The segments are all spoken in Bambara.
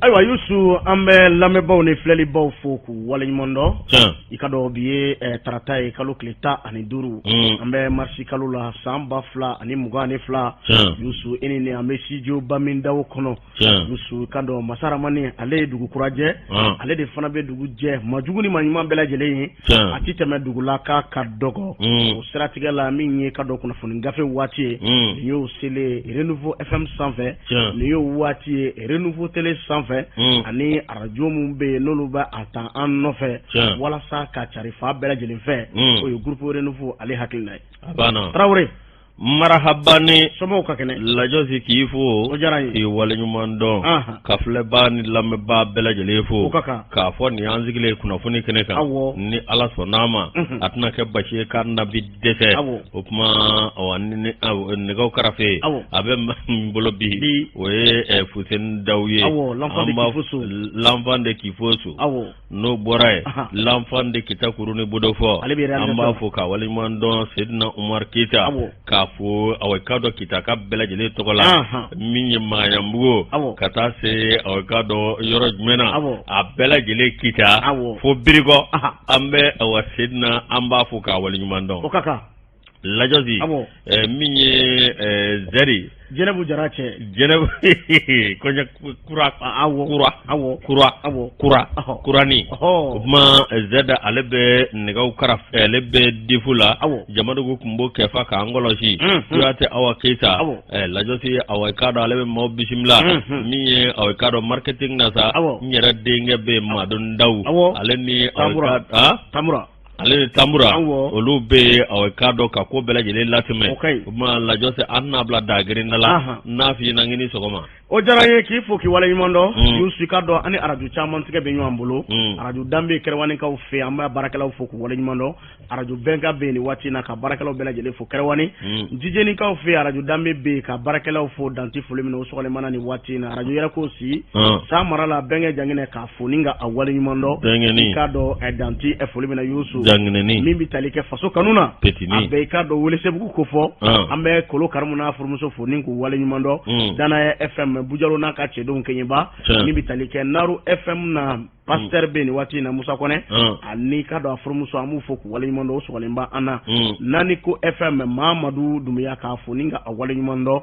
ayiwa Yusu an bɛ lamɛnbaaw ni filɛlibaw fo k'u waleɲuman dɔn i ka dɔn bi ye tarata ye kalo tile 15 an bɛ marisi kalo la san 2022 Yusu e ni ne an bɛ studio ba min daw kɔnɔ Yusu ka dɔn Masaramani ale ye dugu kurajɛ ale de fana bɛ dugu jɛ majugu ni maɲuman bɛɛ lajɛlen ye a ti tɛmɛ dugu la ka dɔgɔ o siratigɛ la min ye ka dɔn kunnafoni gafe waati ye nin y'o sele Renouveau FM sanfɛ nin y'o waati ye Renouveau Télé sanfɛ ani radio mun bɛ n'olu bɛ a ta an nɔfɛ walasa ka cari fa bɛɛ lajɛlen fɛ o ye groupe Renouveau ale hakilina ye Tarawele Marahabani somo ka kɛnɛ lajosi k'i fo o diyara n ye k'i waleɲuman dɔn ka filɛbaa ni lamɛnbaa bɛɛ lajɛlen fo k'a fɔ nin y'an sigilen kunnafoni kɛnɛ kan ni Ala sɔnn'a ma a tɛna kɛ basi ye k'an na bi dɛsɛ o tuma nɛgɛw karafe a bɛ min bolo bi o ye Fuseni Dawu ye l'enfant de Kifoso n'o bɔra ye l'enfant de Kitakuru ni Bodofɔ an b'a fɔ ka waleɲuman dɔn Sedina Umar Keita ka fo awai ka dɔ kita ka bɛɛ lajɛlen tɔgɔ la min ye Maɲanbugo ka taa se awai ka dɔ yɔrɔ jumɛn na a bɛɛ lajɛlen kita fo Birikɔ an bɛ awa Sedina an b'a fɔ ka waleɲuman dɔn Lajosi min ye Zɛri Jɛnɛbu Jara cɛ Jɛnɛbu koɲɛ kurani o tuma Zɛda ale bɛ nɛgɛw karafe ale bɛ difu la Jamadugu kun b'o kɛ fa k'an kɔlɔsi Kuyate Awa Keita Lajosi Awa ka dɔn ale bɛ maaw bisimila min ye Awa ka dɔn marketing na sa n yɛrɛ denkɛ bɛ Madon Dawu ale ni Tamura ale ni Tamura olu bɛ aw ka dɔn ka ko bɛɛ lajɛlen latɛmɛ o tuma Lajɔsi an n'a bila dagirinda la n'a f'i na ŋini sɔgɔma o diyara ye k'i fo k'i waleɲuman dɔn Yusu ka dɔn ani radio caman tigɛ bɛ ɲɔgɔn bolo radio danbe kɛrɛwanikaw fɛ an bɛ baarakɛlaw fo k'u waleɲuman dɔn radio bɛnka bɛ nin waati na ka baarakɛlaw bɛɛ lajɛlen fo kɛrɛwani Jijɛnikaw fɛ radio danbe bɛ ka baarakɛlaw fo danti foli min o sɔgɔlemana nin waati na radio yɛrɛ ko si san mara la bɛnkɛ janginɛ ka foni ka a waleɲuman dɔn i ka dɔn danti foli min na Yusu min bɛ tali kɛ faso kanu na a bɛɛ i ka dɔn Welesebugu ko fɔ an bɛ Kolo Karimu n'a furumuso foni k'u waleɲuman dɔn Danaya FM Bujalo n'a ka cɛdenw kɛɲɛba min bɛ tali kɛ Naru FM na Pasteur bɛ nin waati na Musa Kɔnɛ ani ka dɔn a furumuso an b'u fo k'u waleɲuman dɔn o sɔgɔlenba an na Naniko FM Mamadu Dumbuya k'a foni ka a waleɲuman dɔn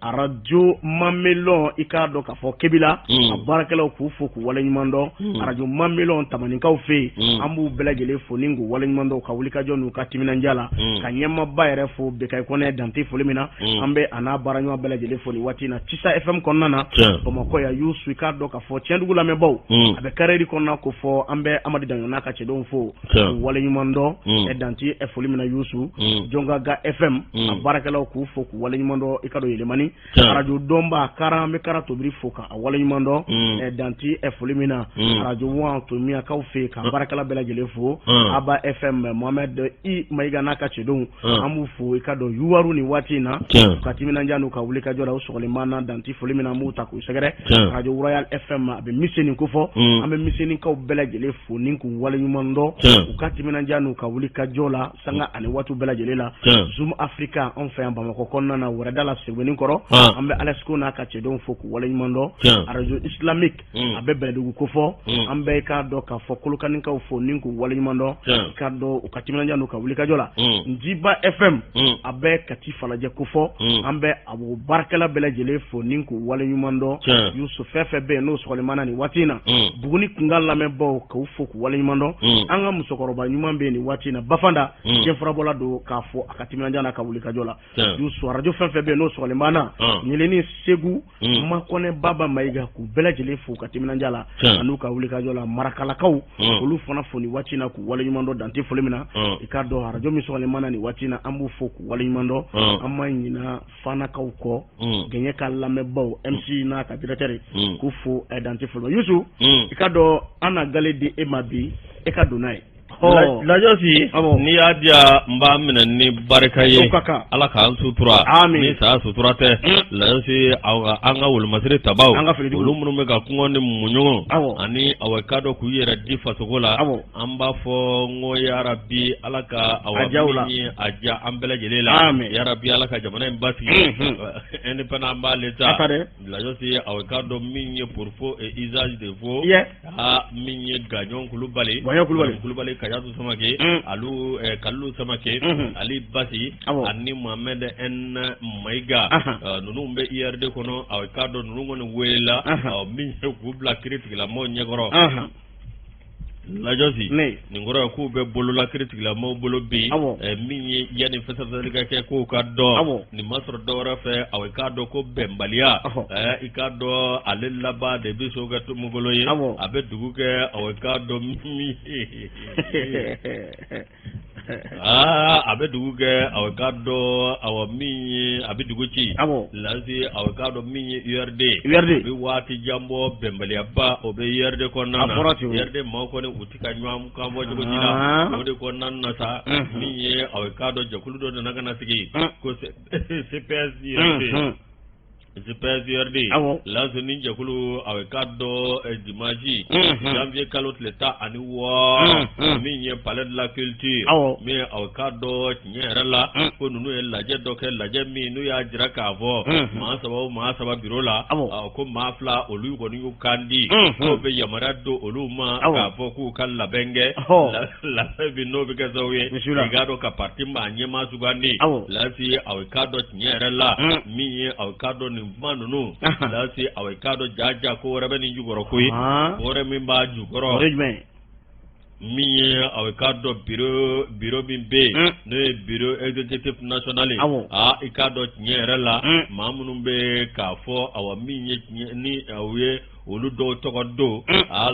radio Mamelon i k'a dɔn k'a fɔ Kebila a baarakɛlaw k'u fo k'u waleɲuman dɔn radio Mamelon Tamanikaw fɛ yen an b'u bɛɛ lajɛlen foni k'u waleɲuman dɔn ka wulikajɔ n'u ka timinandiya la ka ɲɛmaaba yɛrɛ fo Bekayi Kɔnɛ Dante foli min na an bɛ a n'a baaraɲɔgɔn bɛɛ lajɛlen fo nin waati na Tisa FM kɔnɔna na Bamakɔ yan Yusu i k'a dɔn k'a fɔ Tiɲɛdugu lamɛnbaaw a bɛ carré kɔnɔna ko fɔ an bɛ Amadu Daɲɔn n'a ka cɛdenw fo waleɲuman dɔn Danti foli min na Yusu Jɔngaga FM a baarakɛlaw k'u fo k'u waleɲuman dɔn i ka dɔn Yɛlɛmani radio dɔnba Kara an bɛ Kara Tobiri fo ka a waleɲuman dɔn Danti foli min na radio Wan Tomiyakaw fɛ ka baarakɛla bɛɛ lajɛlen fo Aba FM Mohamed I Mayiga n'a ka cɛdenw an b'u fo i ka dɔn Yuwaru nin waati in na ka timinandiya n'u ka wulikajɔ la o sɔgɔlenba na Danti foli min na an b'u ta k'u sɛgɛrɛ radio Royal FM a bɛ Miseni ko fɔ an bɛ Misenikaw bɛɛ lajɛlen fo ni k'u waleɲuman dɔn u ka timinandiya n'u ka wulikajɔ la sanga ani waati bɛɛ lajɛlen la Zoom Africa an fɛ yan Bamakɔ kɔnɔna na Wɛrɛda la Sebeni kɔrɔ an bɛ Alasko n'a ka cɛdenw fo k'u waleɲuman dɔn radio Islamique a bɛ Bɛlɛdugu ko fɔ an bɛ i k'a dɔn k'a fɔ Kolokanikaw fo ni k'u waleɲuman dɔn i k'a dɔn u ka timinandiya n'u ka wulikajɔ la Njiba FM a bɛ Kati Falajɛ ko fɔ an bɛ a baarakɛla bɛɛ lajɛlen fo ni k'u waleɲuman dɔn Yusu fɛn fɛn bɛ yen n'o sɔgɔlemana nin waati in na Buguni kunka lamɛnbaaw k'u fo k'u waleɲuman dɔn an ka musokɔrɔba ɲuman bɛ yen nin waati in na Bafanda jɛnfurabɔla don k'a fɔ a ka timinandiya n'a ka wulikajɔ la Yusu radio fɛn fɛn bɛ yen n'o sɔgɔlenba na Ɲeleni Segu Makɔnɛ Baba Mayiga k'u bɛɛ lajɛlen fo ka timinandiya la an'u ka wulikajɔ la Marakalakaw olu fana fo nin waati in na k'u waleɲuman dɔn Dante foli min na i k'a dɔn radio min sɔgɔlenba na nin waati in na an b'u fo k'u waleɲuman dɔn an ma ɲina Fanakaw kɔ Gɛɲɛ ka lamɛnbaaw MC n'a ka directeur k'u fo Dante foli Yusu i ka dɔn an na gale di e ma bi e ka don n'a ye lajosi ni y'a diya n b'a minɛ ni barika ye ala k'an sutura ni saya sutura tɛ lajosi an ka wolomasiri tabaw olu minnu bɛ ka kɔngɔ ni muɲɔgɔn ani aw ka dɔ k'u yɛrɛ di fasogo la an b'a fɔ n ko yarabi ala ka awa min ye a diya an bɛɛ lajɛlen la yarabi ala ka jamana in basigi indépendant an b'a leta lajosi aw ka dɔ min ye porfo et usage de faux min ye gaɲɔn kulubali Kajatu Samake alu Kallu Samake Ali Basi ani Mohamed N Maiga nunu bɛ IRD kɔnɔ aw ka dɔn nunu kɔni welela min ye k'u bila kiiritigilamaw ɲɛkɔrɔ lajosi nin kɔrɔ ye k'u bɛ bolola kiiritigilamaw bolo bi min ye yanni fɛsɛfɛsɛli ka kɛ k'u ka dɔn nin ma sɔrɔ dɔwɛrɛ fɛ aw ka dɔn ko bɛnbaliya i ka dɔn ale laban de bɛ so kɛ tomu bolo ye a bɛ dugu kɛ aw ka dɔn min a bɛ dugu kɛ aw ka dɔn aw min ye a bɛ dugu ci lase aw ka dɔn min ye URD bɛ waati jan bɔ bɛnbaliyaba o bɛ URD kɔnɔna na URD maaw kɔni u ti ka ɲɔgɔn kan bɔ cogo ji la o de kɔnɔna na sa min ye aw ka dɔn jɛkulu dɔ nana ka na sigi ko CPS URD lazo ni jɛkulu aw ka dɔn dimanche janvier kalo tile 16 min ye palais de la culture min aw ka dɔn tiɲɛ yɛrɛ la ko ninnu ye lajɛ dɔ kɛ lajɛ min n'u y'a jira k'a fɔ maa saba biro la ko maa 2 olu kɔni y'u kan di k'o bɛ yamaruya don olu ma k'a fɔ k'u ka labɛn kɛ labɛn bi n'o bɛ kɛ sababu ye i k'a dɔn ka parti maa ɲɛmaa sugandi lasi aw ka dɔn tiɲɛ yɛrɛ la min ye aw ka dɔn nin kuma ninnu lasi aw ka dɔn jaja ko wɛrɛ bɛ nin jukɔrɔ ko ye wɛrɛ min b'a jukɔrɔ min ye aw ka dɔn biro min bɛ yen n'o ye biro executif national i k'a dɔn tiɲɛ yɛrɛ la maa minnu bɛ k'a fɔ aw min ye tiɲɛ ni aw ye olu dɔw tɔgɔ don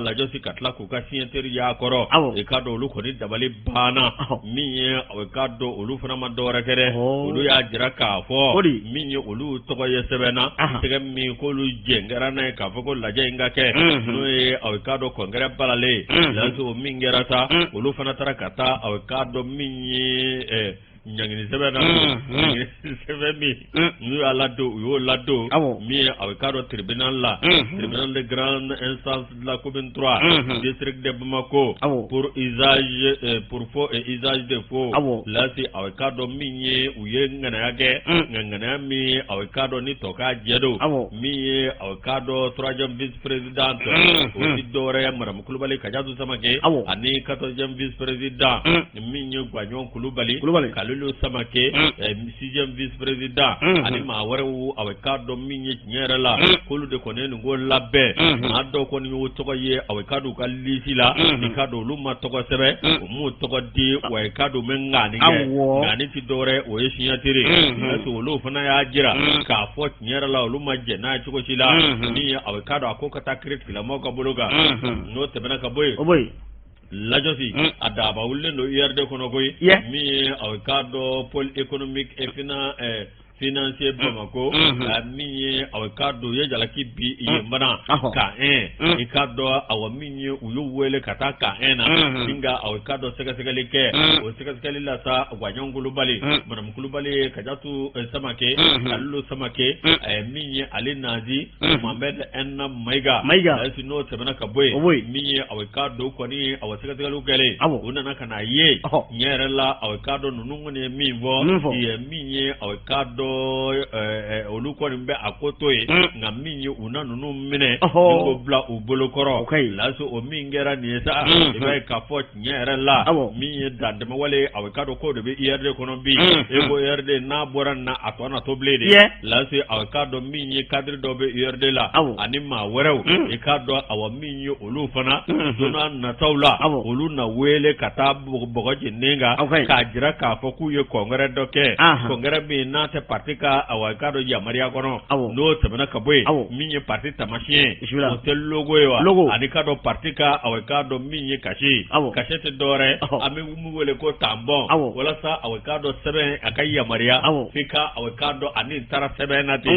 lajosi ka tila k'u ka signataire y'a kɔrɔ i k'a dɔn olu kɔni dabali banna min ye aw k'a dɔn olu fana ma dɔwɛrɛ kɛ dɛ olu y'a jira k'a fɔ min ye olu tɔgɔ ye sɛbɛnna tɛgɛ min k'olu jɛngɛra n'a ye k'a fɔ ko lajɛ in ka kɛ n'o ye aw k'a dɔn congrès balalen lanse o min kɛra sa olu fana taara ka taa aw k'a dɔn min ye ɲangini sɛbɛn na sɛbɛn min n'u y'a ladon u y'o ladon min ye aw k'a dɔn tribunal la tribunal de grande instance de la commune 3 district de Bamako pour faux et usage de faux lasi aw k'a dɔn min ye u ye ŋanaya kɛ ŋanaya min aw k'a dɔn ni tɔ k'a jɛ don min ye aw k'a dɔn 3e vice présidente o ti dɔwɛrɛ ye Maramu Kulubali Kajatu Samake ani 14e vice président min ye Gwaɲɔn Kulubali Kalilu Samake 6e vice président ani maa wɛrɛw aw k'a dɔn min ye tiɲɛ yɛrɛ la k'olu de kɔni nin ko labɛn maa dɔw kɔni y'o tɔgɔ ye aw k'a dɔn u ka lisi la i k'a dɔn olu ma tɔgɔ sɛbɛn o m'u tɔgɔ di wa i k'a dɔn bɛ ŋani kɛ ŋani ti dɔwɛrɛ o ye signature parce que olu fana y'a jira k'a fɔ tiɲɛ yɛrɛ la olu ma jɛ n'a ye cogo si la min ye aw k'a dɔn a ko ka taa kiiritigilamaw ka bolo kan n'o tɛmɛna ka bɔ yen lajosi a daba wulilen don URD kɔnɔ koyi min ye aw k'a dɔn pôle économique et financier Bamako min ye aw k'a dɔn u ye jalaki bi yen fana ka i k'a dɔn aw min ye u y'u wele ka taa ka na nka aw k'a dɔn sɛgɛsɛgɛli kɛ o sɛgɛsɛgɛli la sa Gwaɲɔn Kulubali Maramu Kulubali Kajatu Samake Kalilu Samake min ye ale nazi Mohamed N Maiga lasi n'o tɛmɛna ka bɔ yen min ye aw k'a dɔn kɔni aw sɛgɛsɛgɛliw kɛlen u nana ka na ye tiɲɛ yɛrɛ la aw k'a dɔn ninnu kɔni ye min fɔ min ye aw k'a dɔn olu kɔni bɛ a ko to ye nka min ye u na ninnu minɛ ko bila u bolokɔrɔ laso o min kɛra nin ye sa i b'a ye k'a fɔ tiɲɛ yɛrɛ la min ye dantɛmɛwale aw k'a dɔn k'o de bɛ IRD kɔnɔ bi e ko IRD n'a bɔra na a tɔ na to bilen de laso aw k'a dɔn min ye cadre dɔ bɛ IRD la ani maa wɛrɛw i k'a dɔn aw min ye olu fana donna nataw la olu na wele ka taa bɔgɔjɛnen kan k'a jira k'a fɔ k'u ye congrès dɔ kɛ congrès min n'a tɛ parti ka awa ka do yamaria kono no tebena ka boy minye parti tamashien o tel logo wa ani ka do parti ka awa ka do minye kashi kashete dore ame mu wele ko tambon wala sa awa ka do sebe akai yamaria fika awa ka do ani tara sebe na ti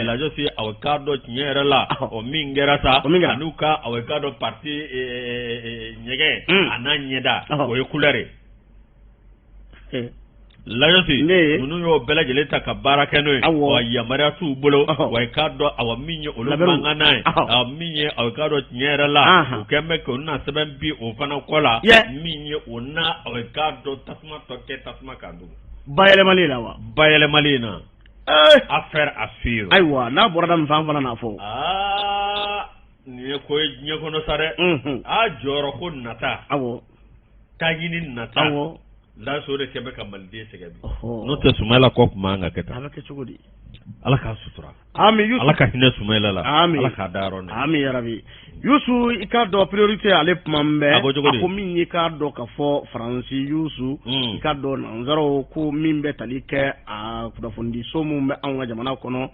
la jo si awa ka do nyere la o mingera sa anuka awa ka do parti nyege ananyeda o yekulare layosi nunu yo bela jele ta ka baraka no wa yamara tu bolo wa ka do awa minye olumanga nai a minye awa ka do nyera la o kemme ko na seben bi o fana kola minye ona awa ka do tasma toke tasma kandu bayele malina affaire affaire aywa na borada mfan fana na fo ni ko nye ko no sare a joro ko nata tagini nata la so de kebe ka malde segabi no te sumela ko kuma nga keta ala ke chugudi ala ka sutura ami yusu ala ka hine sumela la ala ka daron ami ya rabbi yusu ikado priorité ale pambe ko min ikado ka fo franci yusu ikado nanzaro ko mimbe talike a kudafundi somu mbe anga jamana kono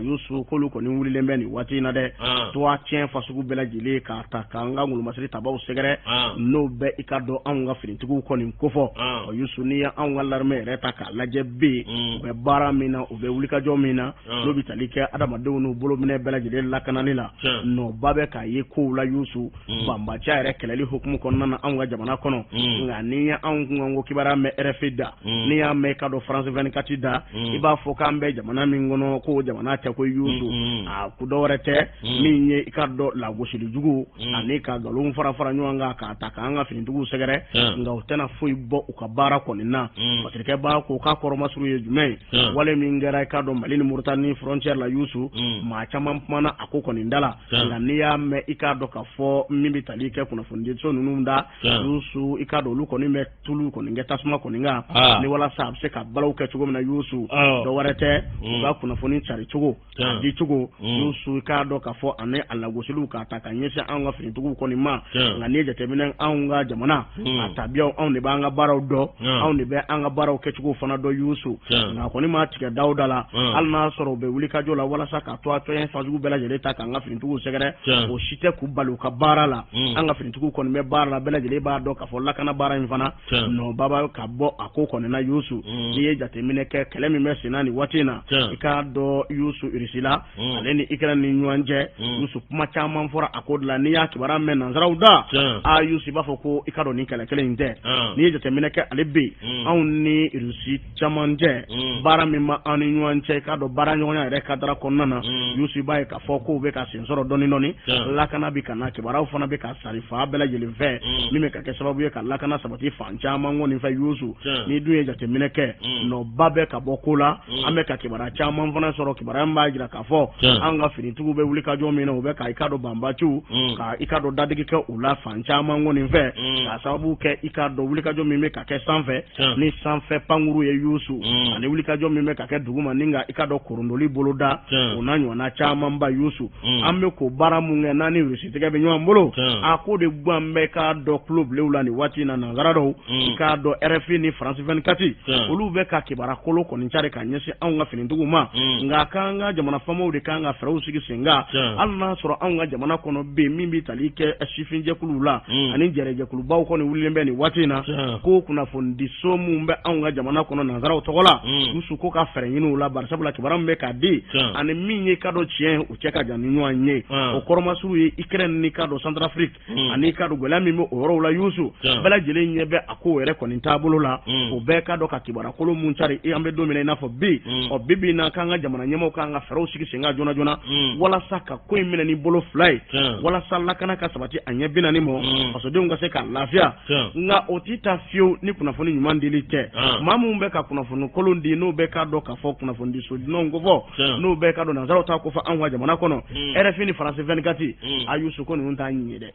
yusu ko lu ko ni wuli lembe ni wati na de to a tien fasugu bela jile ka ta kanga ngulu masri tabaw segere no be ikado anga firintigu ko ni kofo yusu ni anga larme reta ka laje be be bara mina o be wuli ka jo mina no bitalike adama de no bolo mine bela jile la kananila no babe ka ye ko la yusu bamba cha ere keleli hukumu kono na anga jamana kono ngani ya angu kibara me RFida ni ya me kado France 24 da iba foka mbe jamana mingono ko jamana ta ko yusu a kudorete minye ikado la goshili jugu ani ka galum fara nyanga ka takanga finindugu segere nga utena fuibo ukabara konina patrike ba ko ka koroma suru ye jume wale mingera ikado malini murtani frontière la yusu ma chama mana akoko nindala ngani ya me ikado ka fo mimbi talike kuna funditso nununda yusu ikado luko ni me tulu ko ngeta suma ko ninga ni wala sab se ka balaw ke chugo na yusu do warete ba kuna foni chari chugo di chugo yusu ikado ka fo ane ala gosilu ka ta kanyese anga fin tugu ko ni ma ngani je teminen anga jamana atabia on ne banga baraw do on ne be anga baraw ke chugo fana do yusu na ko ni ma tike daudala alna soro be wuli ka jola wala saka to ato en fazu bela jele ta kanga fin tugu segere o shite ku balu ka barala anga fin tugu ko me barala bela jele ba do ka fo lakana bara infana no baba ka bo akoko na yusu ye jatemine ke kelemi mesina ni watina ika do yusu irisila aleni ikra ni nyanje yusu kuma chama fora akodla ni ya kibara men nanzarauda a yusu bafo ko ikado ni kele nde ni jatemine ke alebe awni irusi chamanje bara mima ani nyanje ka do bara nyonya re kadara konnana yusu bae ka foko be ka sensoro doni noni lakana bi kana kibara fona be ka sarifa bela jele ve ni me ka ke sababu ye ka lakana sabati fancha mango ni fa yusu ni duye jatemine ke no babe ka bokola ame ka kibara chama mfana soro kibara mba jira ka fo anga fini tugu be wuli ka jo mina ube ka ikado bambachu ka ikado dadigi ke ula fancha mango ni fe ka sababu ke ikado wuli ka jo mime ka ke sanfe ni sanfe panguru ye yusu ani wuli ka jo mime ka ke duguma ninga ikado kurundoli boloda unanyo na chama mba yusu ame ko bara munge nani risiti ke benyo mbolo akode gwambe ka do club leula ni wati na nangarado ikado RFI ni France 24 ulu be ka kibara kolo ko ni chare ka nyese anga fini nduguma nga kanga jamana famo de kanga fero sigi senga alna soro anga jamana kono be mimbi talike ashifinje kulula ani jereje kuluba ko ni wulembe ni watina ko kuna fondi somu mbe anga jamana kono nanzara otogola musu ko ka fere yinu la barsabula kibara mbe ka di ani minye kado chien o cheka janu anye o koroma suru ye ikren ni kado Centrafrique ani kado golami mo oro la yusu bala jele nyebe ako ere ko ni tabulo la o be kado ka kibara kolo munchari e ambe domina ina fo bi o bibi na kanga jamana nyemo kanga fero sigi senga jona wala saka ko imene ni bolo fly wala sala kana ka sabati anye bina ni mo aso de nga se ka lafia nga otita fio ni kuna foni nyuma ndilite mamu mbe ka kuna foni kolo ndi no be ka do ka fo kuna foni so no ngovo no be ka do na zaro ta ko fa anwa jamana kono RFI ni France 24 ayusu ko ni unta nyide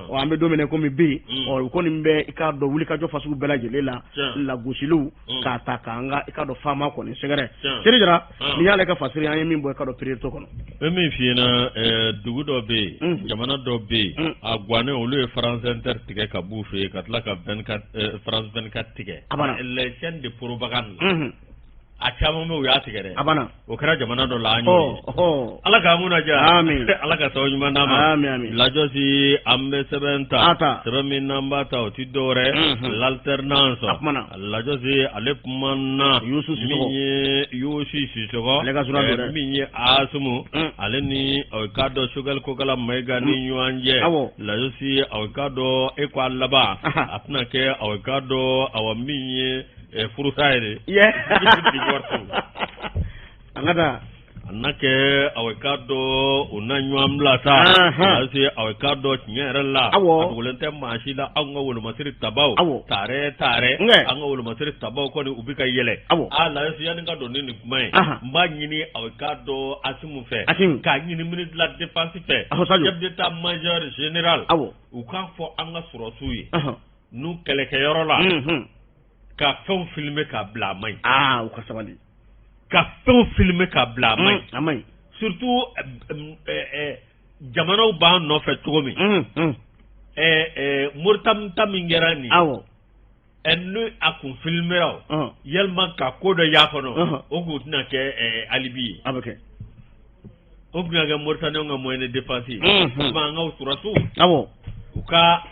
o ambe domina ko mi bi o ko ni mbe ka do wuli ka jo fasu bela jelela la gosilu ka takanga ikado fama ko ni segere tirijara ni yale ka fasiri an min boy kado priorito kono emi fiena dugu do be jamana do be agwane olu e France Inter tige ka bufe ka tla ka 24 France 24 tige les chaînes de propagande a caman bɛ u y'a tigɛ dɛ. A banna. O kɛra jamana dɔ la an y'o ye. Ala k'an mun diya. Amin. Ala ka sababu ɲuman d'an ma. Amin amin. Lajɔsi an bɛ sɛbɛn ta. Sɛbɛn min n'an b'a ta o ti dɔwɛrɛ. L'alternance. Lajɔsi ale kumana. Yusu Sisɔgɔ. Min ye Yusu Sisɔgɔ. Ale ka journal don dɛ. Min ye Asumu. Ale ni o ka dɔ Choguel Kokala Mayiga ni ɲɔgɔn cɛ. Awɔ. Lajɔsi o ka dɔ e ko a laban. A tɛna kɛ o ka dɔ awɔ min ye furusa ye de. An ka taa. A na kɛ a ka dɔ u na ɲɔgɔn bila sa. Lase a ka dɔ tiɲɛ yɛrɛ la. Awɔ. A dogolen tɛ maa si la anw ka wolomasiri tabaw. Awɔ. Tare. An ka wolomasiri tabaw kɔni u bɛ ka yɛlɛ. Awɔ. Lase yanni ka don ni nin kuma ye. N b'a ɲini a ka dɔ Asimu fɛ. Asimu. K'a ɲini ministre de la défense fɛ. Chef d'état major général. Awɔ. U k'a fɔ an ka sɔrɔsiw ye. N'u kɛlɛkɛyɔrɔ la. Ka fɛnw filmer ka bila a man ɲi. U ka sabali. Ka fɛnw filmer ka bila a man ɲi. A man ɲi. Surtout jamanaw b'an nɔfɛ cogo min. Moritani min kɛra nin. Awɔ. N'o a kun filmera o. Yalima ka ko dɔ y'a kɔnɔ. O kun tɛna kɛ alibi ye. A bɛ kɛ. O kun ka kɛ Moritaniw ka moyen de défense ye. Kuma an ka sɔrɔsiw. Awɔ. U ka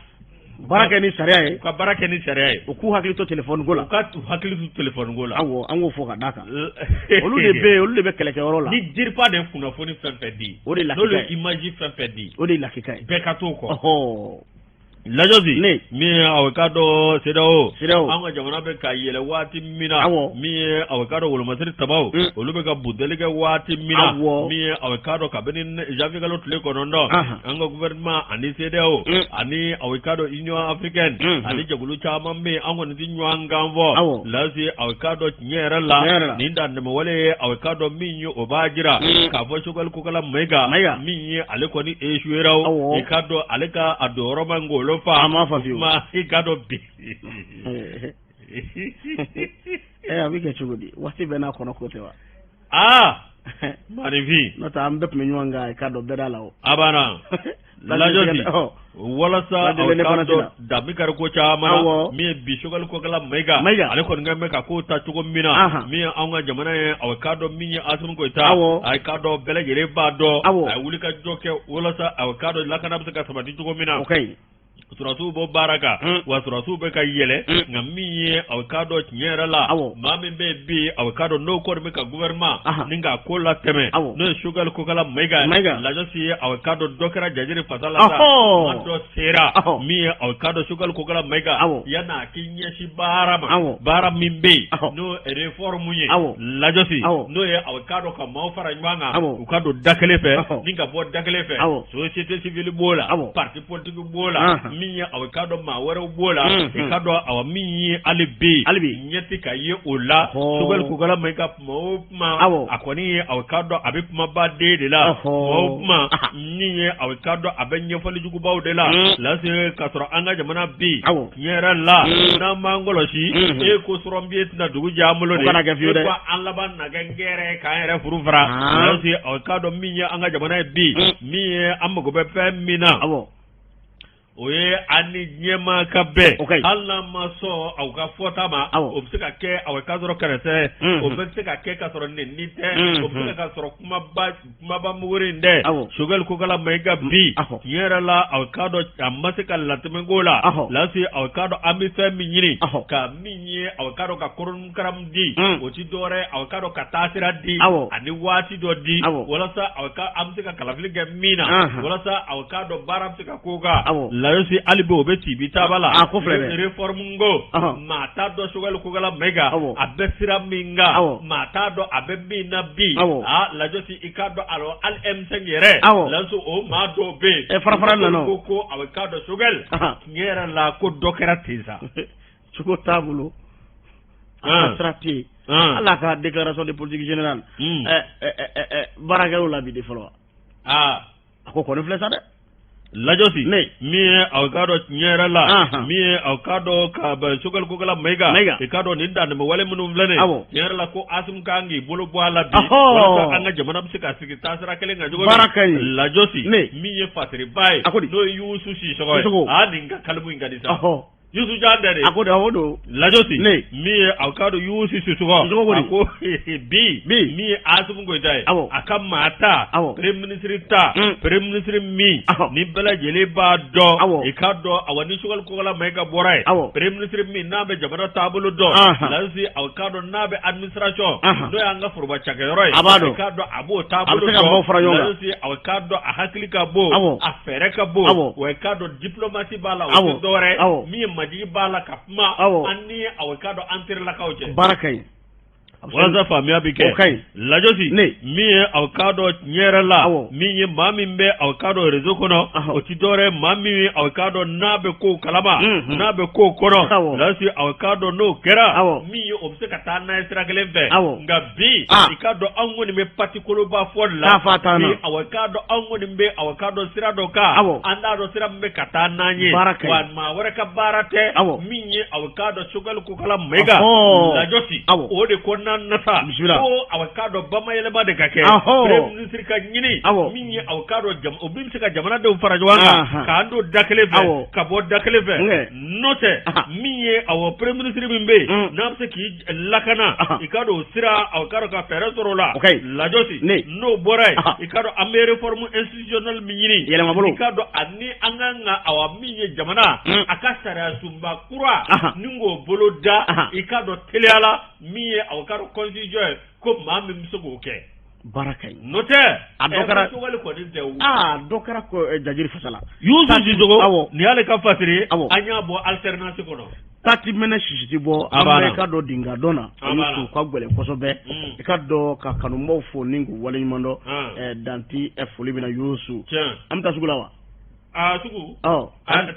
baara kɛ ni sariya ye. U ka baara kɛ ni sariya ye. U k'u hakili to téléphone ko la. U ka hakili to téléphone ko la. Awɔ an k'o fɔ ka d'a kan. Olu de bɛ kɛlɛkɛyɔrɔ la. Ni jiriba de ye kunnafoni fɛn fɛn di. O de lakika ye. N'olu image fɛn fɛn di. O de ye lakika ye. Bɛɛ ka t'o kɔ. Lajɔsi. Ne. Min ye a ka dɔ CEDEAO. An ka jamana bɛ ka yɛlɛ waati min na. Awɔ. Min ye a ka dɔ wolomasiri tabaw. Olu bɛ ka budeli kɛ waati min na. Awɔ. Min ye a ka dɔ kabini janvier kalo tile 9. An ka gouvernement ani CEDEAO. Ani a ka dɔ Union africaine. Ani jɛkulu caman bɛ yen an kɔni tɛ ɲɔgɔn kan fɔ. Awɔ. Lase a ka dɔ tiɲɛ yɛrɛ la. Nin dantɛmɛwale ye a ka dɔ min ye o b'a jira. K'a fɔ Choguel Kokala Mayiga. Min ye ale kɔni échoué ra. I ka dɔn ale ka a don yɔrɔ man ngolo fa. A ma fa fiyewu. I ka dɔn bi. A bɛ kɛ cogo di waati bɛɛ n'a kɔnɔ ko tɛ wa. Manifin. N'o tɛ an bɛɛ tun bɛ ɲɔgɔn kan i ka dɔn bɛɛ da la o. A banna. Lajɔsi. Walasa ka dɔn danbe kɛra ko caman. Min ye bi Choguel Kokala Mayiga. Ale kɔni kan bɛ ka ko ta cogo min na. Min ye anw ka jamana ye a ka dɔn min ye Asimu Goyita. A ka dɔn bɛɛ lajɛlen b'a dɔn. A ye wuli ka jɔ kɛ walasa a ka dɔn lakana bɛ se ka sabati cogo min na. Surasiw bɔ baara kan wa surasiw bɛ ka yɛlɛ nka min ye a ka dɔn tiɲɛ yɛrɛ la maa min bɛ yen bi a ka dɔn n'o kɔni bɛ ka gouvernement ni k'a ko la tɛmɛ n'o ye Choguel Kokala Mayiga Lajɔsi ye a ka dɔn dɔ kɛra Jajiri fasa la sa ma dɔ sera min ye a ka dɔn Choguel Kokala Mayiga yan'a k'i ɲɛsin baara ma baara min bɛ yen n'o réforme ye Lajɔsi n'o ye a ka dɔn ka maaw fara ɲɔgɔn kan u ka don da kelen fɛ ni ka bɔ da kelen fɛ société civile b'o la parti politique b'o la min ye a ka dɔn maa wɛrɛw b'o la i ka dɔn aw min ye ale bɛ yen ɲɛti ka ye o la Choguel Kokala Mayiga kuma o kuma a kɔni ye a ka dɔn a bɛ kumaba den de la kuma o kuma min ye a ka dɔn a bɛ ɲɛfɔli jugubaw de la lase ka sɔrɔ an ka jamana bi tiɲɛ yɛrɛ la n'an b'an kɔlɔsi e ko sɔrɔ bi tɛna dugu jɛ an bolo de e ko an laban na kɛ ngɛrɛ k'an yɛrɛ furu fara lase a ka dɔn min ye an ka jamana ye bi min ye an mago bɛ fɛn min na o ye an ni ɲɛmaa ka bɛn hali n'an ma sɔn aw ka fɔta ma o bɛ se ka kɛ aw ka sɔrɔ kɛrɛfɛ o bɛ se ka kɛ ka sɔrɔ nɛni tɛ o bɛ se ka sɔrɔ kumaba muguri in tɛ Choguel Kokala Mayiga bi tiɲɛ yɛrɛ la aw ka dɔn a ma se ka latɛmɛko la lase aw ka dɔn an bɛ fɛn min ɲini ka min ye aw ka dɔn ka kɔrɔnkaram di o ti dɔwɛrɛ aw ka dɔn ka taasira di ani waati dɔ di walasa an bɛ se ka kalafili kɛ min na walasa aw ka dɔn baara bɛ se ka k'o kan Lajɔsi hali bi o bɛ ci bi taaba la réforme ko maa t'a dɔn Choguel Kokala Mayiga a bɛ sira min kan maa t'a dɔn a bɛ min na bi Lajɔsi i k'a dɔn alors hali M5 yɛrɛ Lajɔsi o maa dɔw bɛ yen farafara nana ko a bɛ k'a dɔn Choguel tiɲɛ yɛrɛ la ko dɔ kɛra ten sa cogo t'a bolo a ka sira tɛ yen hali a ka déclaration de politique générale baarakɛlaw la bi de fɔlɔ a ko kɔni filɛ sa dɛ Lajɔsi min ye aw ka dɔn tiɲɛ yɛrɛ la min ye aw ka dɔn ka bɛn Choguel Kokala Mayiga i ka dɔn nin dantɛmɛ wale minnu filɛ nin tiɲɛ yɛrɛ la ko Asimu kan k'i bolo bɔ a la bi walasa an ka jamana bɛ se ka sigi taasira kelen kan cogo min Lajɔsi min ye fasiriba ye n'o ye Yusu Sisɔgɔ ye nin ka kalimu in ka di sa Yusu jandere akodo awodo lajosi mi awkado yusi susugo ako bi mi asum go dai akam mata prime minister ta prime minister mi ni bela jele ba do ikado awani sugal ko la mega boray prime minister mi nabe jabara tabulu do lansi awkado nabe administration do yanga furba chakero ikado abo tabulu do lansi awkado ahaklika bo afere ka bo ikado diplomacy bala o dore mi maji bala kapma anni awkado antir la kawje barakai wala famia bike lajosi mi awkado nyerala mi mami mbe awkado rezo kono otidore mami awkado nabe ko kalama nabe ko kono lasi awkado no kera mi obse katana estragleve ngabi ikado angoni me patikolo ba folla mi awkado angoni mbe awkado sirado ka andado sirambe katana nye wan ma waraka barate mi awkado sugal ko kala mega lajosi ode konna nasa ko awkado bama yeleba de kake prime minister ka nyini minye awkado jam obim sika jamana de farajwanga ka ando dakleve ka bo dakleve note minye aw prime minister bimbe namse ki lakana ikado sira awkado ka peresorola lajosi no boray ikado ame reform institutionnel minyini ikado anni anganga awa minye jamana akasara sumba kura ningo boloda ikado teleala minye awkado constitution ko mami msogo ke barakai note adokara ko dinte dokara ko jajiri fasala yuzu jidogo ni ale ka fasiri anya bo alternance ko no tati mena shishiti bo ameka do dinga dona yusu kwa gwele kosobe ikado ka kanumbo fo ningu wale nyimando danti efuli bina yusu amta sugulawa sugu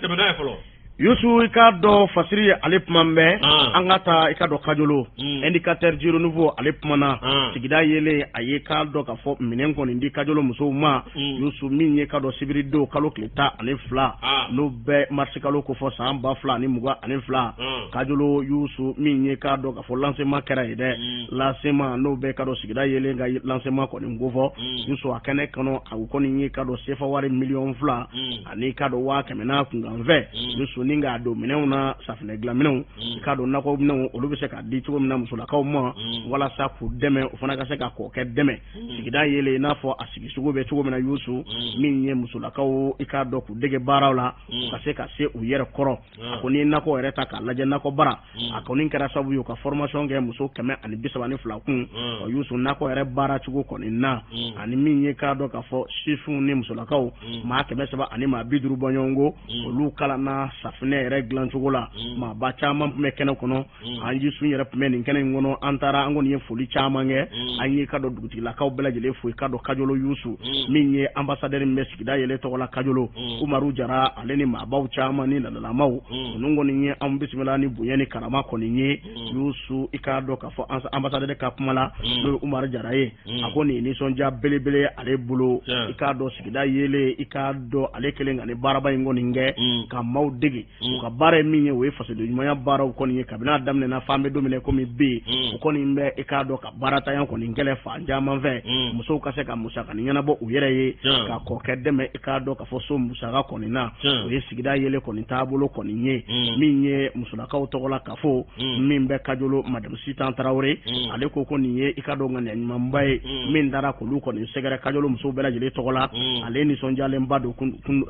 temena efolo Yusu ikado fasiri alipmambe angata ikado kajolo indicateur jiro nouveau alipmana sigida yele ayeka do ka fo minenko ndi kajolo muso ma yusu minye kado sibiri do kalo kleta ani fla no be marsikalo ko fo samba fla ni muga ani fla kajolo yusu minye kado ka fo lancement kera ide lancement no be kado sigida yele nga lancement ko ni ngofo yusu akene kono akoni nyi kado sefa wari million fla ani kado wa kemena kunganve yusu ninga do minewna safne glamineu kado nako mineu olubise ka di tugo mina musula kaw ma wala sa ku deme ofana ka se ka ko ke deme sigida yele na fo asigi sugo be tugo mina yusu minye musula kaw ikado ku dege barawla ka se ka se u yere koro akoni nako ereta ka laje nako bara akoni kera sabu yo ka formation ge muso keme ani bisabani flakun o yusu nako ere bara tugo koni na ani minye kado ka fo shifu ni musula kaw ma keme saba ani ma biduru bonyongo olu kala na safne ere glan chogola ma ba chama me kene kono anji sun yere me nin kene ngono antara ngoni ye foli chama nge anyi kado duguti la kaw bela jele fu kado kajolo yusu minye ambassadeur mesikida yele to la kajolo umaru jara aleni ma baw chama ni la maw ngoni nye am bismillah ni buyeni karama koni nye yusu ikado ka fo ambassadeur ka pumala no umaru jara ye akoni ni sonja belebele ale bulo ikado sikida yele ikado ale kelenga ni baraba ngoni nge ka maw digi ka bare minye we fasado nyuma bara ko ni kabina damne na fambe domine ko mi be ko ni mbe ikado ka barata yan ko ni ngele fa njama ve muso ka se ka musaka ni nyana bo uyere ye ka ko kedeme ikado ka foso musaka ko ni na we sigida yele ko ni tabulo ko ni nye minye musula ka otogola ka fo mimbe kajolo madam Sitan Traoré ale ko ni ye ikado ngane nyuma mbaye min dara ko lu ko ni segere kajolo muso bela jele togola ale ni sonjale mbado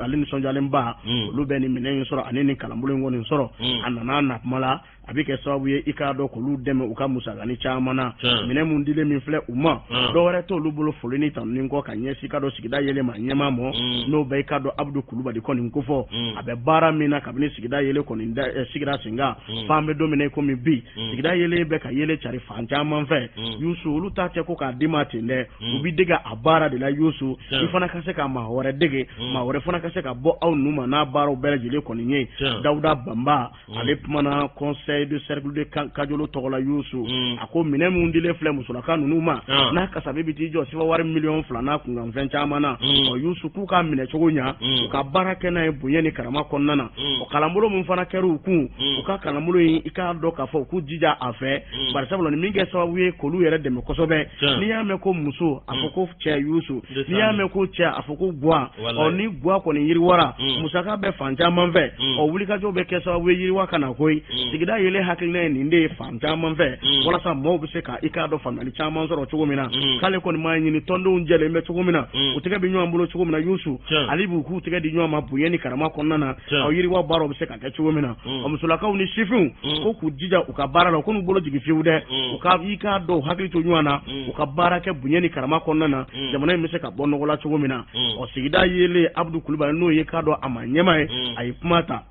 ale ni sonjale mba lu be ni minen soro aneni kalambulo ngoni soro anana na mala abike sababu ye ikado ko lu deme uka musaga ni chamana mine mundile mi fle uma do wore to lu bolo folini tan ningo ka nyesi kado sigida yele ma nyema mo no be ikado abdu kuluba di koni nkufo abe bara mina kabini sigida yele koni nda sigida singa fambe domine ko mi bi sigida yele be ka yele chari fanja manfe yusu lu ta che ko ka dimati ne ubi dega abara de la yusu ifana kase ka ma wore dege ma wore fana kase ka bo au numa na baro bele jele koni nye Dauda Bamba ale pumana conseil de cercle de kajolo togola yusu ako mine mundile fle musulaka nunuma na kasabe biti jo sifa wari million fla na kunga mfencha mana o yusu ku ka mine chogonya ka barake na ebuyeni karama konnana o kalambulo mfana keru ku ka kalambulo ika do ka fo ku jija afe bar sablo ni minge sababu ye kolu yere de me kosobe ni ya me ko muso afoko che yusu ni ya me ko che afoko gwa o ni gwa ko ni yiri wara musaka be fanja manve o wuli ka jɔ bɛ kɛ sababu yiriwa kana koyi sigida yɛlɛ hakilina ye nin de ye fan caman fɛ walasa maaw bɛ se ka i k'a dɔn faamuyali caman sɔrɔ cogo min na k'ale kɔni m'a ɲini tɔndenw jɛlen bɛ cogo min na u tɛgɛ bɛ ɲɔgɔn bolo cogo min na Yusu ale b'u k'u tɛgɛ di ɲɔgɔn ma bonya ni karama kɔnɔna na aw yiriwa baaraw bɛ se ka kɛ cogo min na o musolakaw ni sifinw ko k'u jija u ka baara la u k'u bolo jigin fiyewu dɛ u ka i k'a dɔn u hakili to ɲɔgɔn na u ka baara kɛ bonya ni karama kɔnɔna na jamana in bɛ se ka bɔ nɔgɔ la cogo min na o sigida yelen Abdu Kulubali n'o ye k'a dɔn a ma ɲɛma ye a ye kuma ta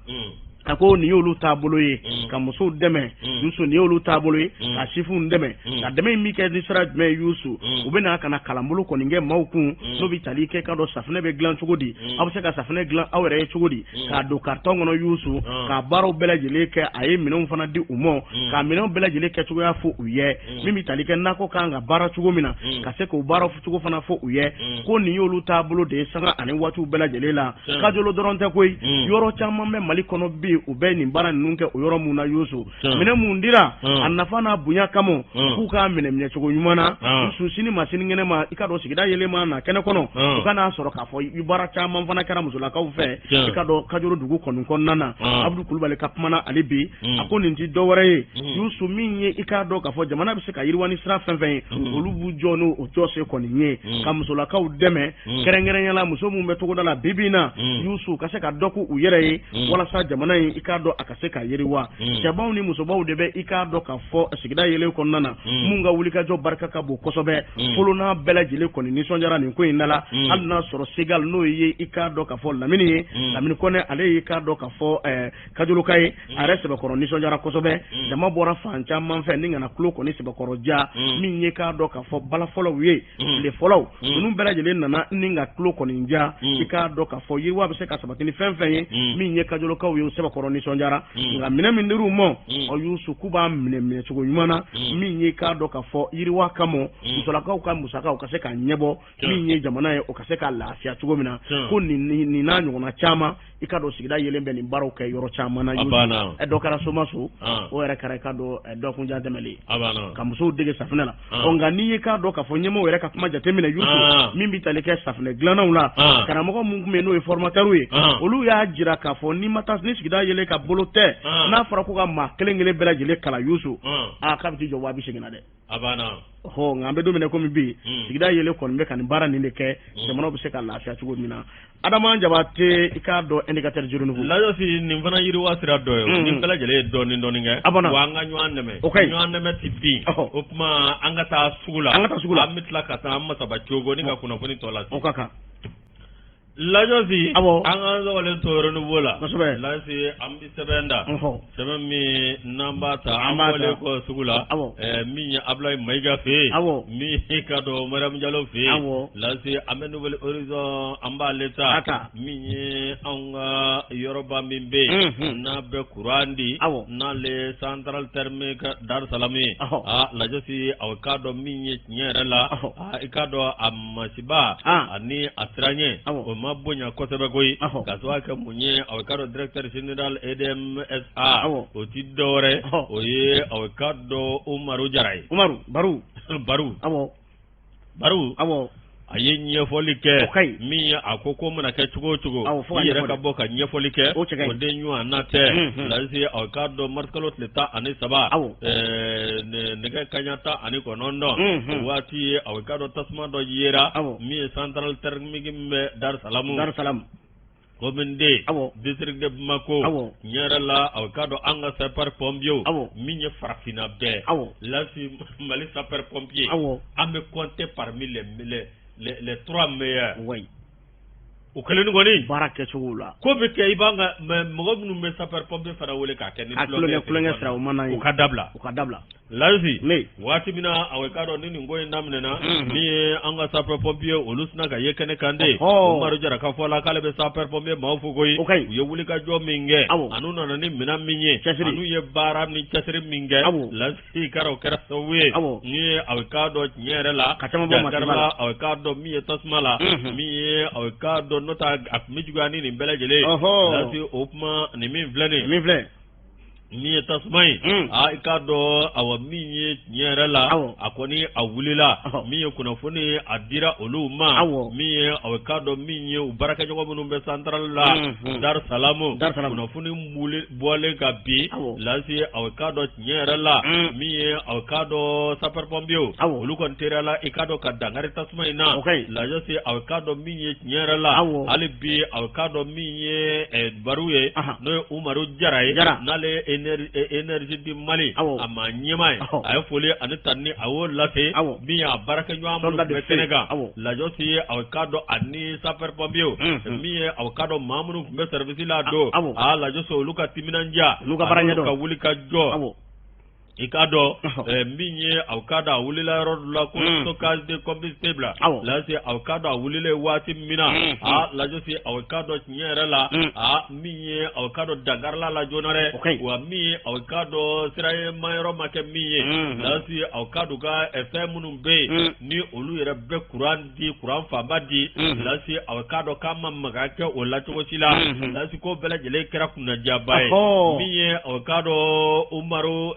a ko nin y'olu taabolo ye ka musow dɛmɛ Yusu nin y'olu taabolo ye ka sifinw dɛmɛ ka dɛmɛ min kɛ ni sira jumɛn ye Yusu u bɛ na ka na kalanbolo kɔni kɛ maaw kun n'o bɛ tali kɛ k'a dɔn safunɛ bɛ dilan cogo di aw bɛ se ka safunɛ dilan aw yɛrɛ ye cogo di k'a don carton kɔnɔ Yusu ka baaraw bɛɛ lajɛlen kɛ a ye minɛnw fana di u ma ka minɛnw bɛɛ lajɛlen kɛ cogoya fɔ u ye min bɛ tali kɛ nakɔ kan ka baara cogo min na ka se k'o baaraw cogo fana fɔ u ye ko nin y'olu taabolo de ye sanga ani waatiw bɛɛ lajɛlen la kajolo dɔrɔn tɛ koyi yɔrɔ caman bɛ Mali kɔnɔ bi u bɛ nin baara ninnu kɛ o yɔrɔ mun na Yusu minɛ mun dira a nafa n'a bonya kama k'u k'a minɛ cogo ɲuman na Yusu sini ma sinikɛnɛ ma i ka dɔn sigida yɛlɛ ma na kɛnɛ kɔnɔ u ka n'a sɔrɔ k'a fɔ i baara caman fana kɛra musolakaw fɛ i ka dɔn Kajoro dugu kɔni kɔnɔna na Abdu Kulubali ka kuma na ale bi a ko nin ti dɔwɛrɛ ye Yusu min ye i k'a dɔn k'a fɔ jamana bɛ se ka yiriwa ni sira fɛn fɛn ye olu b'u jɔ n'o jɔse kɔni ye ka musolakaw dɛmɛ kɛrɛnkɛrɛnyala muso mun bɛ togoda la bi bi na Yusu ka se ka dɔ k'u yɛrɛ ye walasa jamana in i k'a dɔn a ka se ka yiriwa cɛbaw ni musobaw de bɛ i k'a dɔn k'a fɔ sigida yɛlɛ kɔnɔna na mun ka wulikajɔ barika ka bon kosɛbɛ folo n'a bɛɛ lajɛlen kɔni nisɔndiyara nin ko in na la hali n'a sɔrɔ Segal n'o ye i k'a dɔn k'a fɔ Lamini ye Lamini Kɔnɛ ale ye i k'a dɔn k'a fɔ Kajoloka ye a yɛrɛ sɛbɛkɔrɔ nisɔndiyara kosɛbɛ jama bɔra fan caman fɛ ni kana tulo kɔni sɛbɛkɔrɔ ja min ye k'a dɔn k'a fɔ bala fɔlɔw ye tile fɔlɔw ninnu bɛɛ lajɛlen nana ni ka tulo kɔni ja i k'a dɔn k'a fɔ yiriwa bɛ se ka sabati ni fɛn fɛn ye min ye Kajolokaw ye o sɛbɛkɔrɔ nisɔndiyara nka minɛ min dir'u ma o Yusu k'u b'a minɛ cogo ɲuman na min ye k'a dɔn k'a fɔ yiriwa kama musolakaw ka musakaw ka se ka ɲɛbɔ min ye jamana ye o ka se ka lafiya cogo min na ko nin n'a ɲɔgɔnna caman i ka dɔn sigida yelen bɛ nin baaraw kɛ yɔrɔ caman na dɔ kɛra Somaso o yɛrɛ kɛra i ka dɔn dɔkunjan tɛmɛlen ka musow dege safunɛ la nka n'i ye k'a dɔn k'a fɔ ɲɛmɔgɔw yɛrɛ ka kuma jateminɛ Yusu min bɛ tali kɛ safunɛ dilannanw la karamɔgɔ mun tun bɛ n'o ye formatɛriw ye olu y'a jira k'a fɔ ni sigida yelen ka bolo tɛ n'a fɔra ko ka maa kelen kelen bɛɛ lajɛlen kalan Yusu k'a bɛ t'i jɔ 200 na dɛ nka an bɛ don min na komi bi sigida yelen kɔni bɛ ka nin baara nin de kɛ jamanaw bɛ se ka lafiya cogo min na Adama Jabate i k'a dɔn indicateur jurunugu Lajosi nin fana yiriwa sira dɔ ye nin bɛɛ lajɛlen ye dɔɔnin dɔɔnin kɛ wa an ka ɲɔgɔn dɛmɛ ɲɔgɔn dɛmɛ ti bin o tuma an ka taa sugu la an bɛ tila ka taa an masaba cogo ni ka kunnafoni tɔ la o ka kan Lajosi an ka sɔgɔlen to yɔrɔnin la Lasi an bɛ sɛbɛn da sɛbɛn min n'an b'a ta an bɔlen kɔ sugu la min ye Ablaye Mayiga fɛ yen min ka dɔn Mariam Jalo fɛ yen Lasi an bɛ Nouvelle Horizon an b'ale ta min ye anw ka yɔrɔba min bɛ yen n'a bɛ kuran di n'ale Central Thermique Dar Salam ye Lajosi aw k'a dɔn min ye tiɲɛ yɛrɛ la i k'a dɔn a masiba ani a siranɲɛ o ma bonya kosɛbɛ koyi ka sɔrɔ kɛ mun ye aw ka dɔn directeur général EDMSA o ti dɔwɛrɛ o ye aw ka dɔn Umaru Jara ye Baru a ye ɲɛfɔli kɛ min ye a ko mana kɛ cogo o cogo i yɛrɛ ka bɔ ka ɲɛfɔli kɛ o den ɲɔgɔn na tɛ Lasi aw ka dɔn marikalo tile 13 nɛgɛ kaɲa 19 o waati ye aw ka dɔn tasuma dɔ yera min ye Central Thermique min bɛ Dar Salam commune de district de Bamako ɲɛrɛ la aw ka dɔn an ka sapeur pompier min ye farafinna bɛɛ Lasi Mali sapeur pompier an bɛ compter parmi les 3 meilleurs o kelen ni kɔni baara kɛcogo la ko bɛ kɛ i b'an ka mɔgɔ minnu bɛ sapeur pompier fara wele k'a kɛ ni tulonkɛ sira o mana ye u ka dabila Lasi waati min na aw ka dɔn ni nin ko in daminɛna min ye an ka sapeur pompier olu sina ka ye kɛnɛ kan de Umaru Jara ka fɔ la k'ale bɛ sapeur pompier maaw fo koyi u ye wulikajɔ min kɛ anu nana ni minɛn min ye anu ye baara ni cɛsiri min kɛ Lasi kɛra o kɛra sababu ye ni ye aw ka dɔn tiɲɛ yɛrɛ la aw ka dɔn min ye tasuma la min ye aw ka dɔn n'o ta a tun bɛ juguya ni nin bɛɛ lajɛlen Lasi o kuma nin min filɛ nin ni tasmai a ikado awa minye nyere la akoni awulila miye kunafuni adira oluma miye awikado minye ubaraka jogo munumbe central la Dar Salamu kunafuni muli bole gabi lasi awikado nyere la miye awikado super pombio olukon tere la ikado kadangari tasmai na la josi awikado minye nyere la alibi awikado minye baruye no umaru jarai nale energy di mali ama nyemai ay fole anitani awo lase biya baraka nyam be Senegal la josi awkado ani super pombio miye awkado mamunu be service la do la joso luka timinanja luka baranya do ka wuli ka jo ikado minye awkada wulila rodla ko stockage de combustible la si awkada wulile wati mina la josi awkado nyere la minye awkado dagarla la jonare wa mi awkado siraye mayro make minye la si awkado ga fm be ni olu yere be kuran fabadi la si awkado kama magake wala to sila la si ko bela jele kera kuna jabai minye awkado umaru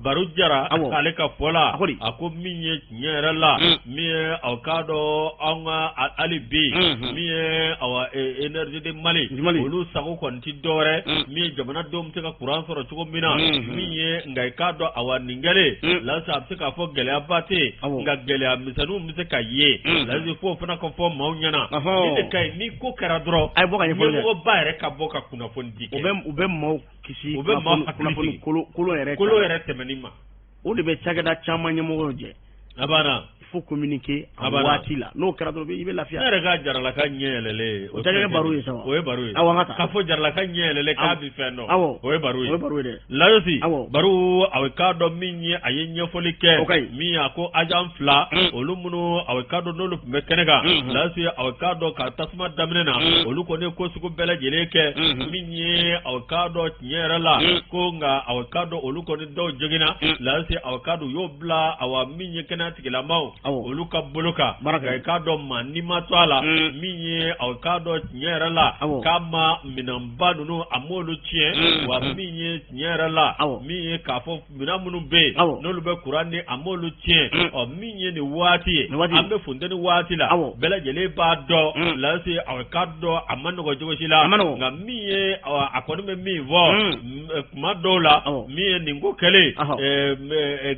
baru jara aleka fola ako minye nyere la miye awkado anga alibi miye awa energy de mali olu sago konti dore miye jamana dom teka kuran soro chugo mina miye ngai kado awa ningale la sa teka fo gele abate nga gele misanu miseka ye la zi fo fana ko fo maunyana ite kai ni ko kara dro ay boka ni fo bare ka boka kuna fo ndike ube mo kisi kuna fo kolo yere temenima o de be chagada chama nyamo je abana faut communiquer en wati la no kara do be lafiya nere ga jarala ka nyelele o tage baru yi sawa o e baru yi awangata ka fo jarala ka nyelele ka bi feno o e baru de la yosi baru awe ka do minye ayenye folike mi ako agent fla olumunu awe ka do nolu mekenega la yosi awe ka do ka tasma damnena oluko ne ko suko bela jeleke minye awe ka do nyerala ko nga awe ka do oluko ne do jogina la yosi awe ka do yobla awa minye kenati kila mau oluka buluka baraka ka do mani matwala minye ka do nyera la kama minamba nunu amolu tie wa minye nyera la minye ka fo minamunu be nolu be qur'ani amolu tie o minye ni wati ambe fundeni wati la bela jele ba do la si ka do amanu go jogo sila nga minye akoni me mi vo madola minye ningo kele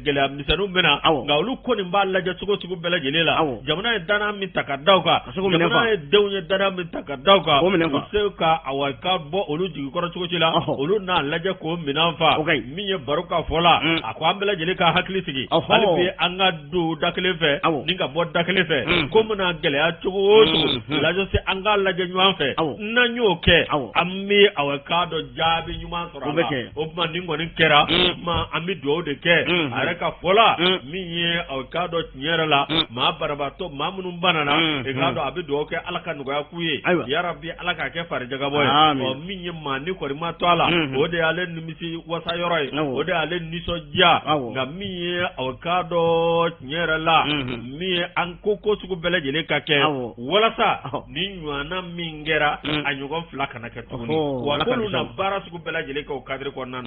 gele amnisanu mena nga oluko ni mbala sugo bela jelela jamana dana mi takadauka jamana dewnya dana mi takadauka useka awaka bo olu jigi koro sugo chila olu na laje ko minanfa miye baruka fola akwa bela jeleka hakli sigi alibi anga du dakle fe ninga bo dakle fe ko muna gele a chugo laje se anga laje nywan fe na nyoke ammi awaka do jabi nyuma sorala obma ningo ni kera ma ami do de ke areka fola miye awaka do nyerala ma barabato mamunum banana e gado abido ke alaka nugo yakuye ya rabbi alaka ke farjaga boy o minye mani ko ma toala o de ale nimisi wasa yoroi o de ale niso ja nga miye awkado nyerala miye ankoko sugo bele jele kake wala sa ni nywana mingera anyugo flaka na ke tuni wa ko na bara sugo bele jele ko kadre ko nan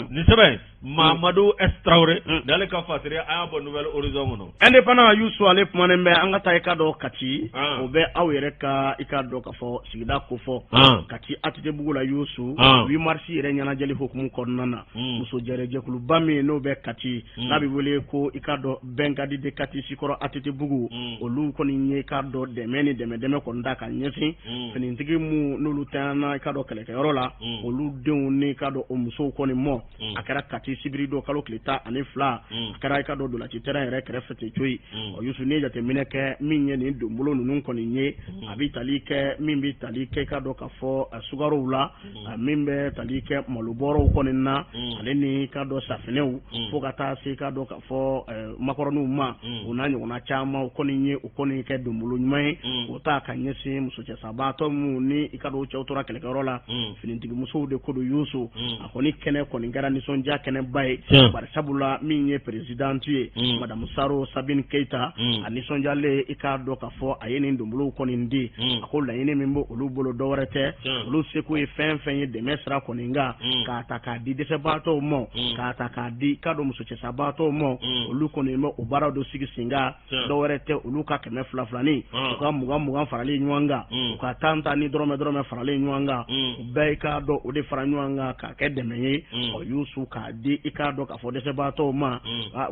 ni sebe Mamadou Estraoré dale ka fasire aya bo nouvelle horizon no indépendant Youssou ale pumane mbe anga ta ikado kati o be awere ka ikado ka fo sigida ko fo kati atite bugula Youssou 8 mars ire nyana jeli hukumu konnana muso jere jekulu bami no be kati nabi wole ko ikado bengadi de kati sikoro atite bugu olu ko ni nye ikado de meni deme ko ndaka nyesi fini ntigi mu nolu tana ikado kele yorola olu deun ni ikado o muso ko ni mo akara kati sibrido kalo kleta ani fla akara ikado do la titera ere krefete choi o Youssou ne jate mineke minye ni dombulo nunun ko ni nye abi talike mimbi talike ikado ka fo sugaro wula mimbe talike maluboro ko ni na aleni ikado safeneu fo kata se ikado ka fo makoronu ma unanyo una chama ko ni nye ko ni ke dombulo nymai ota kanyesi musoche sabato mu ni ikado chautora kele karola finintigi muso de kodo Youssou akoni kene ko ni gara ni sonja kene bay bar sabula minye president ye madame Saro Sabine Keita a nisɔndiyalen i k'a dɔn k'a fɔ a ye nin donbolow kɔni di a ko laɲini min bɛ olu bolo dɔ wɛrɛ tɛ olu seko ye fɛn fɛn ye dɛmɛ sira kɔni kan k'a ta k'a di dɛsɛbaatɔw ma k'a ta k'a di k'a dɔn musocɛsabaatɔw ma olu kɔni bɛ o baara dɔ sigi sen kan dɔ wɛrɛ tɛ olu ka 200 u ka 20 faralen ɲɔgɔn kan u ka 10 ni dɔrɔmɛ faralen ɲɔgɔn kan u bɛɛ i k'a dɔn o de fara ɲɔgɔn kan k'a kɛ dɛmɛ ye Youssou k'a di i k'a dɔn k'a fɔ dɛsɛbaatɔw ma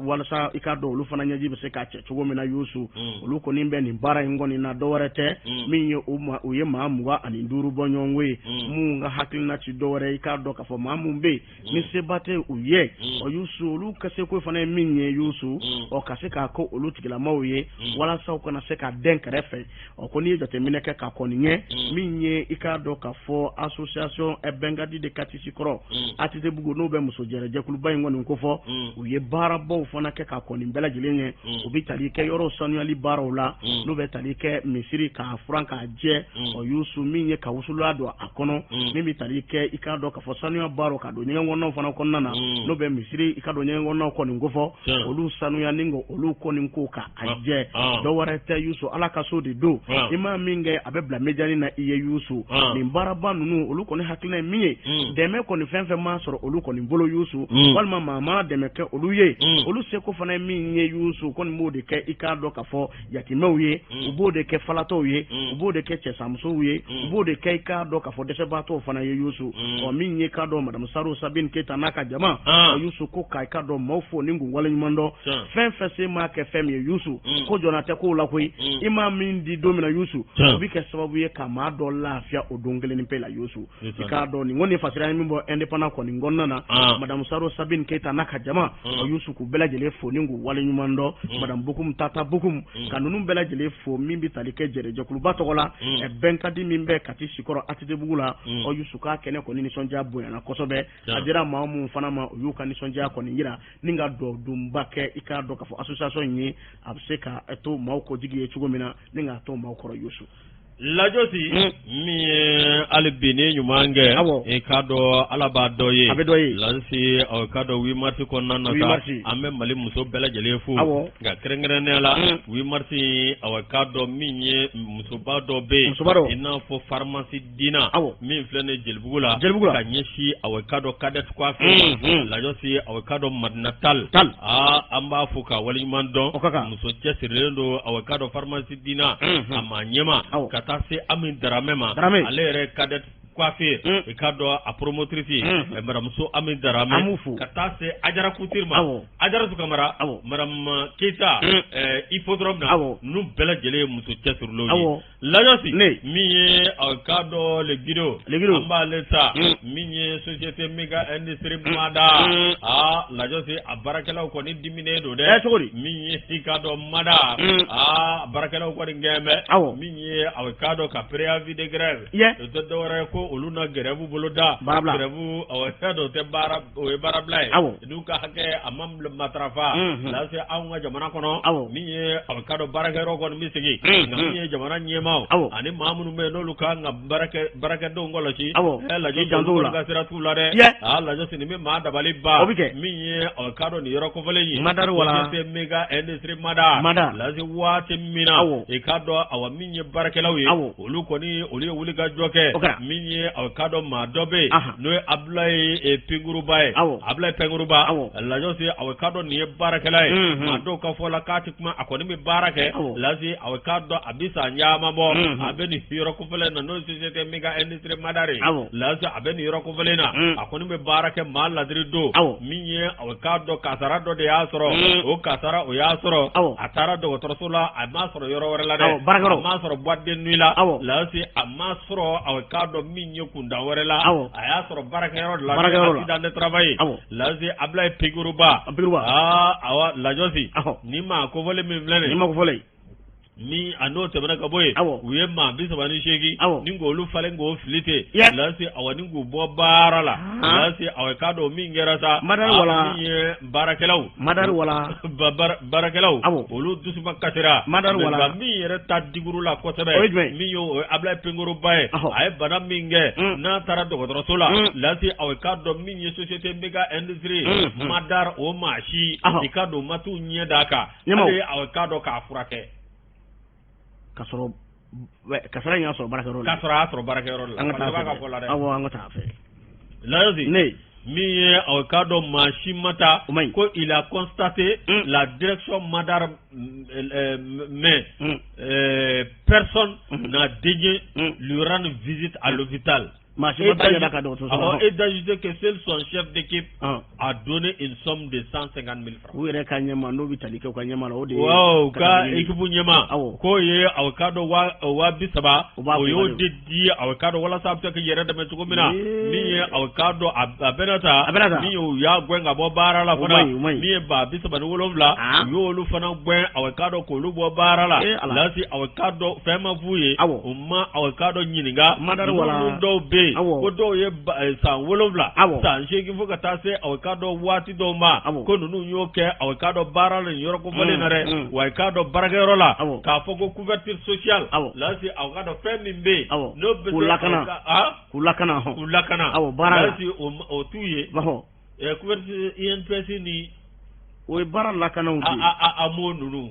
walasa i k'a dɔn olu fana ɲɛji bɛ se k'a cɛ cogo min na Youssou olu kɔni bɛ nin baara in kɔni na dɔ wɛrɛ tɛ min ye u ye maa 25 bɔ ɲɔgɔn ye mun ka hakilina ci dɔ wɛrɛ i k'a dɔn k'a fɔ maa mun bɛ ni seba tɛ u ye Youssou olu ka se ko fana ye min ye Youssou ka se k'a ko olu tigilamaw ye walasa u kana se ka den kɛrɛfɛ ko n'i ye jateminɛ kɛ ka kɔni ye min ye i k'a dɔn k'a fɔ association Bengadi de Katisi kɔrɔ Atitebugu n'u bɛ muso jɛkuluba in kɔni ko fɔ u ye baarabaw fana kɛ ka kɔni bɛɛ lajɛlen ye u bɛ tali kɛ yɔrɔ sanuyali baaraw la n'u bɛ tali kɛ misiri k'a furan k'a jɛ Youssou min ye ka wusula don a kɔnɔ min bɛ tali kɛ i k'a dɔn k'a fɔ sanuya baaraw ka don ɲɛgɛn kɔnɔnaw fana kɔnɔna na n'u bɛ misiri i ka don ɲɛgɛn kɔnɔnaw kɔni ko fɔ olu sanuya ni olu kɔni ko ka a jɛ dɔ wɛrɛ tɛ Youssou ala ka so de don i ma min kɛ a bɛ bila médiani na i ye Youssou nin baaraba ninnu olu kɔni hakilina ye min ye dɛmɛ kɔni fɛn fɛn ma sɔrɔ olu kɔni bolo Youssou walima maa ma dɛmɛ kɛ olu ye olu seko fana ye min ye Youssou kɔni b'o de kɛ i k'a dɔn k'a fɔ yatimɛw ye u b'o de kɛ falatɔw ye u b'o de kɛ cɛsamusow ye u b'o de kɛ i k'a dɔn k'a fɔ dɛsɛbaatɔw fana ye Youssou min ye k'a dɔn Madame Saro Sabine Keita n'a ka jama Youssou ko k'a k'a dɔn maaw fo ni kun waleɲuman dɔn fɛn fɛn se maa kɛ fɛn min ye Youssou ko jɔna tɛ k'o la koyi i ma min di don min na Youssou o bi kɛ sababu ye ka maa dɔ lafiya o don kelen ni pe la Youssou i k'a dɔn nin kɔni fasira min bɔ indépendant kɔni kɔnɔna na Madame Saro Sabine Keita n'a ka jama Youssou k'u bɛɛ lajɛlen fo ni kun waleɲuman dɔn Madame Bokum Tata Bokum ka ninnu bɛɛ lajɛlen fo min bi tali kɛ jɛkuluba tɔgɔ la Bɛnkadi min bɛ Kati Sikɔrɔ Atitebugu la Youssou k'a kɛnɛ kɔni nisɔndiya bonyana kosɛbɛ a dira maa mun fana ma u y'u ka nisɔndiya kɔni yira ni ka dɔdunba kɛ i k'a dɔn k'a fɔ association in ye a bɛ se ka to maaw kɔjigi ye cogo min na ni k'a to maaw kɔrɔ Youssou Lajosi min ye hali bi ni ɲuman kɛ i k'a dɔn ala b'a dɔ ye a bɛ dɔ ye lansi k'a dɔn 8 mars kɔnɔna na an bɛ Mali muso bɛɛ lajɛlen fo nka kɛrɛnkɛrɛnnenya la 8 mars k'a dɔn min ye musoba dɔ bɛ yen i n'a fɔ pharmacie Dina min filɛ ni Jelibugu la ka ɲɛsin k'a dɔn cadet coiffure Lajosi k'a dɔn Madina Tal an b'a fo ka waleɲuman dɔn muso cɛsirilen don k'a dɔn pharmacie Dina a ma ɲɛma ka taa se Ami Darame ma ale yɛrɛ cadet coiffure i k'a dɔn a promotrice madamuso Ami Darame ka taa se Ajara Couture ma Ajaratu Kamara Madame Keita hippodrome na n'u bɛɛ lajɛlen ye muso cɛsirilenw ye Lajosi min ye k'a dɔn le guido an b'ale ta min ye société méga industrie Mada Lajosi a baarakɛlaw kɔni diminen don dɛ min ye i k'a dɔn Mada baarakɛlaw kɔni gɛnbɛ min ye k'a dɔn ka préavis de grève o tɛ dɔwɛrɛ ko olu na grève bolo da grève fɛn dɔ tɛ baara o ye baarabila ye n'u ka hakɛ a ma matarafa lase anw ka jamana kɔnɔ min ye k'a dɔn baarakɛyɔrɔ kɔni bɛ sigi nka min ye jamana ɲɛmaaw ani maa minnu bɛ yen n'olu kan ka baarakɛdenw kɔlɔsi Lajo janto la ka sira t'u la dɛ Lajosi nin bɛ maa dabali ba min ye k'a dɔn nin yɔrɔ kɔfɛlen ye société méga industrie Mada lase waati min na i k'a dɔn min ye baarakɛlaw ye olu kɔni olu ye wuli ka jɔ kɛ min ye k'a dɔn maa dɔ bɛ yen n'o ye Abulaye Penguruba ye Abulaye Penguruba Lajosi k'a dɔn nin ye baarakɛla ye maa dɔw ka fɔ la k'a ti kuma a kɔni bɛ baara kɛ lase k'a dɔn a bɛ san caman bɔ a bɛ nin yɔrɔ kɔfɛlen na n'o ye société méga industrie Mada de lase a bɛ nin yɔrɔ kɔfɛlen na a kɔni bɛ baara kɛ maa ladiri don min ye k'a dɔn kasara dɔ de y'a sɔrɔ o kasara o y'a sɔrɔ a taara dɔgɔtɔrɔso la a ma sɔrɔ yɔrɔ wɛrɛ la dɛ a ma sɔrɔ boîte de nuit la lase a ma sɔrɔ k'a dɔn min ye kundan wɛrɛ la a y'a sɔrɔ baarakɛyɔrɔ de la accident de travail lase Abulaye Penguruba Lajosi ni ma kofɔlen min filɛ nin mi ano tebana ka boye uye ma bi sabani shegi ningo olu falen go filite la si awani go bo barala la si awakado mi ngerasa madar wala barakelaw barakelaw olu dusuma katira madar wala mi yere ta diguru la kotebe mi yo abla pengoro bae ay bana minge na tara dogodro sola la si awakado mi ye société mega industrie madar o mashi ikado matu nyedaka ale awakado ka furake kasoro nya so barakero kasoro barakero la anga ta fe lazi ne mi avocado machi mata ko il a constaté la direction madar mais personne n'a daigné lui rendre visite à l'hôpital. Et d'ajouter que seul son chef d'équipe a donné une somme de 150 000 francs. Wow, ka équipe nyama ko ye avocado wa bisaba o yo dedi avocado wala sabta ke yere de metuko mina mi ye avocado abenata mi yo ya gwenga bo bara la fana mi ba bisaba no wolofla yo lu fana gwen avocado ko lu bo bara la si avocado fema fuye o ma avocado nyininga no do be ko do ye san wolofla san sheki fuka tase avocado wati do ma ko nunu yo ke avocado bara le yoro ko fale na re avocado baragero la ka foko couverture sociale la si avocado femimbe no be kulakana bara si o tuye couverture INPS ni o bara lakana o amo nunu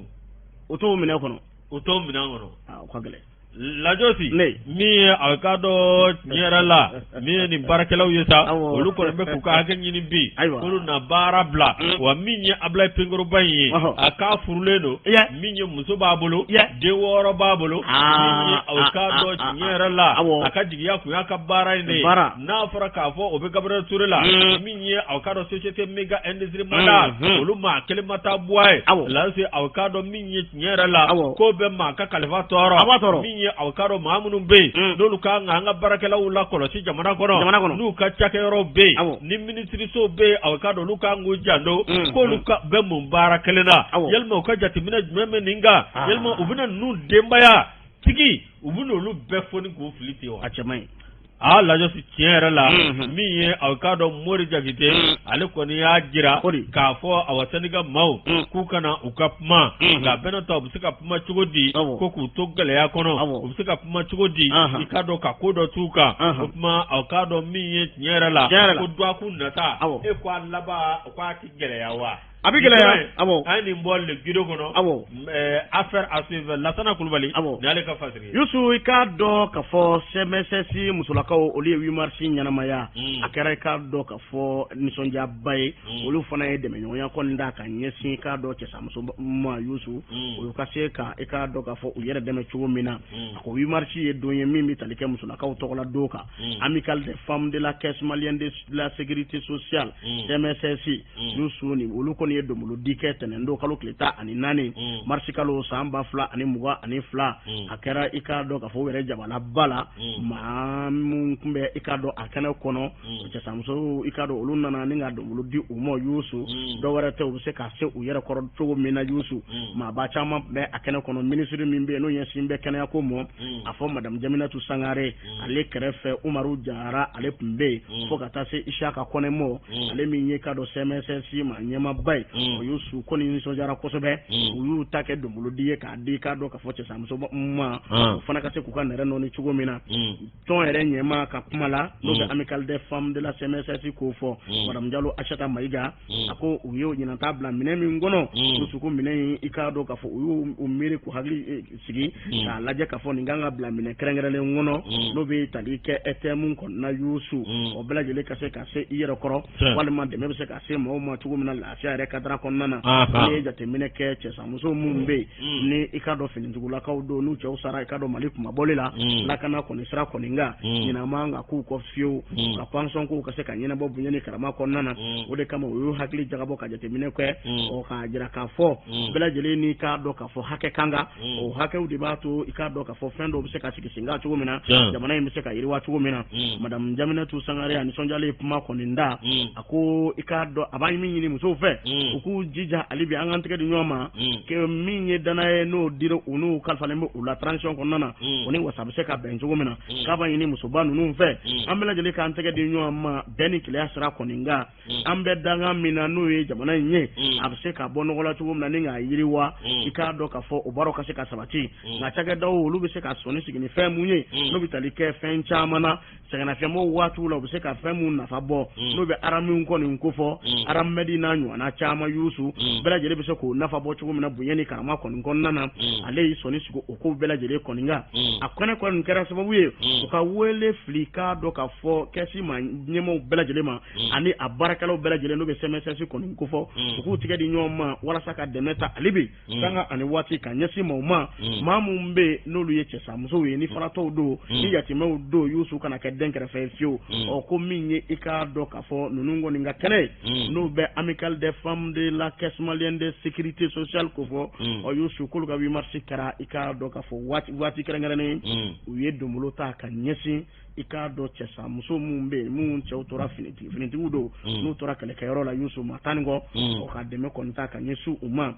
o to mina kono ko gele la josi mi avocado nyera la mi ni barakelaw yesa olu ko be ku ka ga nyini bi olu na bara bla wa mi ni abla pengoro bayi aka furuleno mi ni muso babolo de woro babolo mi ni avocado nyera la aka digiya ku aka bara ne na fara ka fo obe gabra turela mi ni avocado société mega industrie manda olu ma kelimata boy la se avocado mi ni nyera la ko be ma ka kalifa toro mi avocado maamunu be dolu ka nga barakela wula kolo si jamana kono nu ka chakero be ni ministry so be avocado lu ka ngu jando ko lu ka be mun barakelena yelma ka jati mina meme ninga yelma ubuna nu dembaya tigi ubuna lu be foni ko fliti wa achamai la josi tiere la mi ye avocado mori jagite ale ko ni ajira ka fo awasaniga mau ku kana ukapma ga benata obusika puma chugodi ko ku togale ya kono obusika puma chugodi ikado ka kodo tuka puma avocado mi ye tiere la ko dwa ku nata e kwa laba kwa tigele ya wa abigele ya ani mbol le gido kono affaire à suivre Lassana Coulibaly ni ale ka fasiri yusu ikado ka fo semesesi musulakaw oli 8 mars nyanamaya akara ikado ka fo nisonja bay olu fana e deme nyonya ko nda ka nyesi ikado ke samso ma yusu o ka se ka ikado ka fo uyere deme chugo mina ko 8 mars e donye mimi talike musulakaw to la doka amical des femmes de la caisse malienne de la sécurité sociale MSSI yusu ni olu ko ye domulu dike tenendo kalo kleta ani nani marsikalo samba fla ani muga ani fla akera ikado ka fo were jabala bala mamun kumbe ikado akana kono ce samso ikado olunna na ninga domulu di umo yusu do wara te ubse ka se uyere koro togo mina yusu ma ba chama be akana kono ministry mimbe no yesimbe kana ko mo afo madam Jaminatu Sangare ale krefe Umaru Jara ale pumbe fo kata se ishaka kone mo ale minye kado CMSC ma nyema bay yusu koni niso jara kosobe uyu take domulu die ka di ka do ka foche samso ma fana ka se ku ka nere no ni chugo mina ton ere nyema ka kumala do be amical des femmes de la CMSC ko fo madam Diallo Achata Maiga ako uyu nyina tabla mine mi ngono yusu ko mine ikado ka fo uyu umire ku hagli sigi ka laje ka fo nganga bla mine krengere ngono no be talike etemu kon na yusu o bela jele ka se iyere koro walma de me se ka se mo ma chugo mina la sia kadra konnana ne jate mine ke che samuso mumbe ni ikado finitugula kawdo nu che usara ikado maliku mabolela la kana ko ni sra ko ninga ina manga ku ko fiu ka panson ku ka se ka nyina bobu nyene karama konnana ode kama wu hakli jagabo ka jate mine ke o ka jira ka fo bela jele ni ka do ka fo hake kanga o hake udi batu ikado ka fo fendo bise ka sikisinga chugo mina jamana imise ka iriwa chugo mina madam Jaminatu Sangare ani sonjale puma ko ninda ako ikado abayi minyi muso fe u k'u jija hali bi an k'an tɛgɛ di ɲɔgɔn ma ke min ye danaya ye n'o dira u n'u kalifalen bɛ u la transition kɔnɔna na o ni wasa bɛ se ka bɛn cogo min na k'a b'a ɲini musoba ninnu fɛ an bɛɛ lajɛlen k'an tɛgɛ di ɲɔgɔn ma bɛɛ ni kelenya sira kɔni nka an bɛ dangan min na n'o ye jamana in ye a bɛ se ka bɔ nɔgɔ la cogo min na ni k'a yiriwa i k'a dɔn k'a fɔ o baaraw ka se ka sabati nka cakɛdaw olu bɛ se ka sɔnni sigi ni fɛn mun ye n'o bɛ tali kɛ fɛn caman na sɛgɛnnafiɲɛbɔ waatiw la u bɛ se ka fɛn mun nafa bɔ n'o bɛ araminw kɔni kofɔ aramɛdi n'a ɲɔgɔnna caman yusu bɛɛ lajɛlen bɛ se k'o nafa bɔ cogo min na bonya ni karama kɔni kɔnɔna na ale y'i sɔnni sigi o ko bɛɛ lajɛlen kɔni kan a kɔnɛ kɔni kɛra sababu ye u ka wele fili k'a dɔn k'a fɔ kɛsi ma ɲɛmaaw bɛɛ lajɛlen ma ani a baarakɛlaw bɛɛ lajɛlen n'o bɛ CMSS kɔni kofɔ u k'u tigɛ di ɲɔgɔn ma walasa ka dɛmɛ ta ale bi sanga ani waati ka ɲɛsin maaw ma maa minnu bɛ n'olu ye cɛsamusow ye ni faratɔw don ni yatimɛw don yusu kana kɛ den kɛrɛfɛ fiyewu ko min ye i k'a dɔn k'a fɔ ninnu kɔni ka kɛnɛ n'o bɛ Amicale des femmes de la caisse malienne de sécurité sociale ko fɔ yusu k'olu ka 8 mars kɛra i k'a dɔn k'a fɔ waati kɛrɛnkɛrɛnnen u ye donbolo ta ka ɲɛsin i k'a dɔn cɛsamuso minnu bɛ yen minnu cɛw tora finitigiw don n'u tora kɛlɛkɛyɔrɔ la yusu ma tan ni kɔ ka dɛmɛ kɔni ta ka ɲɛsin u ma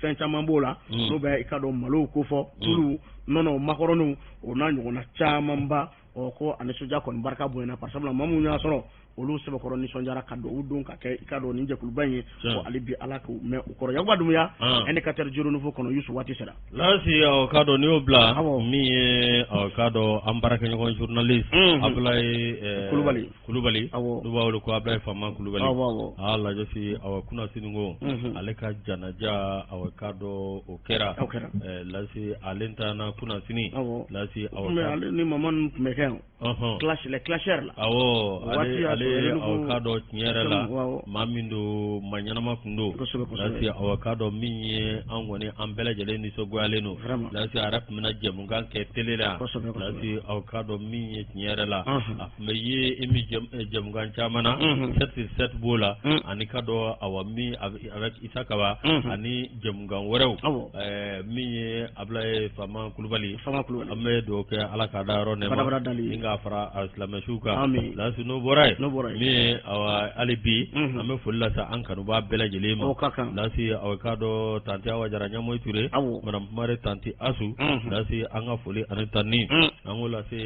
fɛn caman b'o la n'o bɛ i k'a dɔn malow ko fɔ tulu nɔnɔ makɔrɔniw o n'a ɲɔgɔnna camanba ko ani soja kɔni barika bonyana parce que maa minnu y'a sɔrɔ olu sɛbɛkɔrɔ nisɔndiyara ka don u don ka kɛ i ka dɔn nin jɛkuluba in ye hali bi ala k'u mɛn u kɔrɔ Yakuba Dunbuya indicateur Joro Nouveau kɔnɔ Yusu waati sera lasi aw ka dɔn n'i y'o bila min ye aw ka dɔn an baarakɛɲɔgɔn journaliste Abulaye Kulubali n'u b'a wele ko Abulaye Fama Kulubali a lajɛsi aw kunnasini ko ale ka janaja aw ka dɔn o kɛra lasi ale ntana kunnasini lasi aw ale ni maman tun bɛ kɛ clasheur la ale aw ka dɔn tiɲɛ yɛrɛ la maa min don maa ɲɛnama kun don lasi aw ka dɔn min ye an kɔni an bɛɛ lajɛlen nisɔngoyalen don lasi a yɛrɛ tun bɛna jɛmukan kɛ télé la lasi aw ka dɔn min ye tiɲɛ yɛrɛ la a tun bɛ ye emi jɛmukan caman na 7/7 b'o la ani ka dɔn awa min avec Isa Kaba ani jɛmukan wɛrɛw min ye Abulaye Fama Kulubali an bɛ dugawu kɛ ala k'a da yɔrɔ nɛma ni k'a fara a silamɛsiw kan lasi n'o bɔra min ye awa hali bi an bɛ foli lase an kanubaa bɛɛ lajɛlen ma lasi aw ka dɔn tanti Awa Jara Ɲamoyi Ture madame Kumare tanti Asu lasi an ka foli ani tanni an k'o lase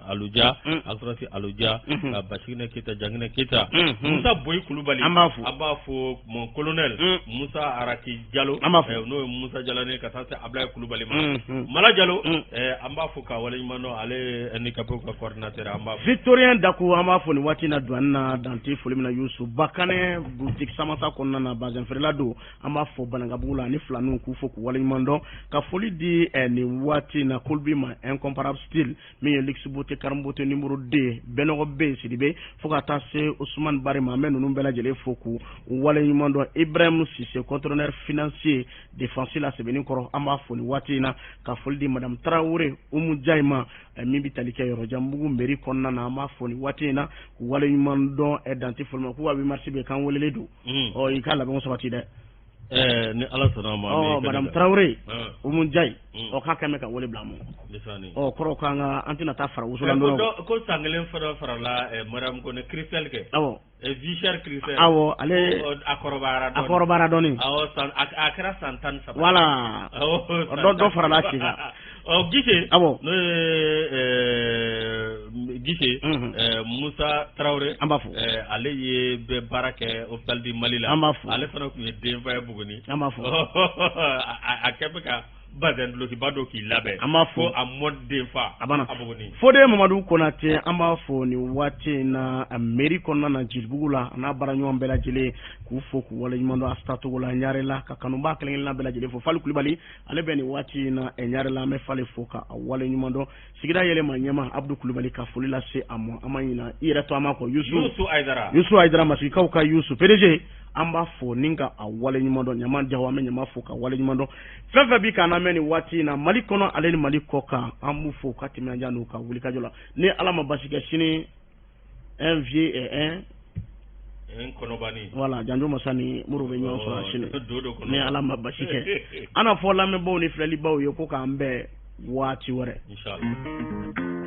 Aluja Asurasi Aluja ka Basigine Keta Jangine Keta Musa Boyi Kulubali an b'a fɔ mon colonel Musa Araki Jalo n'o ye Musa Jalani ka taa se Ablaye Kulubali ma Mala Jalo an b'a fɔ ka waleɲuman dɔn ale handicapé ka coordinateur an b'a fɔ Victorien Daku an b'a fɔ nin waati na douane na dante foli min na Yusu Bakane boutique Samasa kɔnɔna na bazin feerela don an b'a fɔ Banangabugu la ani filaninw k'u fɔ k'u waleɲuman dɔn ka foli di nin waati na Kolbi ma incomparable style min ye luxe beauté Karim beauté numéro 2 Benɔgɔ B Sidibe fo ka taa se Ousmane Bari ma an bɛ ninnu bɛɛ lajɛlen fɔ k'u waleɲuman dɔn Ibrahim Cissé contrôleur financier défense la Sɛbɛnnikɔrɔ an b'a fɔ nin waati na ka foli di madame Traoré Umu Jayima min bɛ tali kɛ Yɔrɔjanbugu mairie kɔnɔna na an b'a fɔ nin waati in na k'u waleɲuman dɔn dante foli ma k'u ka 8 mars bɛ k'an welelen don i k'a labɛnw sabati dɛ ni ala sɔnna ma madame Traoré Umu Jayi k'a kɛn bɛ ka wele bila an ma kɔrɔ k'an ka an tɛna taa fara wusulan dɔrɔn ko san kelen farala madame ko ne Christelle kɛ Vichère Christelle ale a kɔrɔbayara dɔɔnin a kɛra san 13 voilà dɔ farala si kan Gise n'o ye Gise Musa Traoré an b'a fɔ ale ye bɛ baara kɛ hôpital du Mali la an b'a fɔ ale fana tun ye denfa ye Buguni an b'a fɔ a kɛ bɛ ka bazin dulokiba dɔ k'i labɛn an b'a fɔ a mɔd denfa a bana Buguni Fode Mamadu Konate an b'a fɔ nin waati na mairie kɔnɔna na Jelibugu la n'a baaraɲɔgɔn bɛɛ lajɛlen k'u fɔ k'u waleɲuman dɔn Asitatogo la Ɲarela ka kanubaa kelen-kelenna bɛɛ lajɛlen fɔ Fali Kulubali ale bɛ nin waati na Ɲarela an bɛ Fali fɔ ka waleɲuman dɔn sigida yɛlɛma ɲɛma Abdou Kulubali ka foli lase a ma an ma ɲina i yɛrɛ to an ma kɔ Yusu Aidara Masikaw ka Yusu PDG an b'a fɔ ni ka a waleɲuman dɔn Ɲama Jawo an bɛ Ɲama fɔ ka waleɲuman dɔn fɛn fɛn bi ka na mɛn nin waati in na Mali kɔnɔ ale ni Mali kɔ kan an b'u fɔ ka tɛmɛ n'u ka wulikajɔ la ni ala ma basi kɛ sini un vieux et un kɔnɔbani voilà Janjo Masa ni Moro bɛ ɲɔgɔn sɔrɔ sini ni ala ma basi kɛ an na fɔ lamɛnbaaw ni filɛlibaw ye ko k'an bɛn waati wɛrɛ inchallah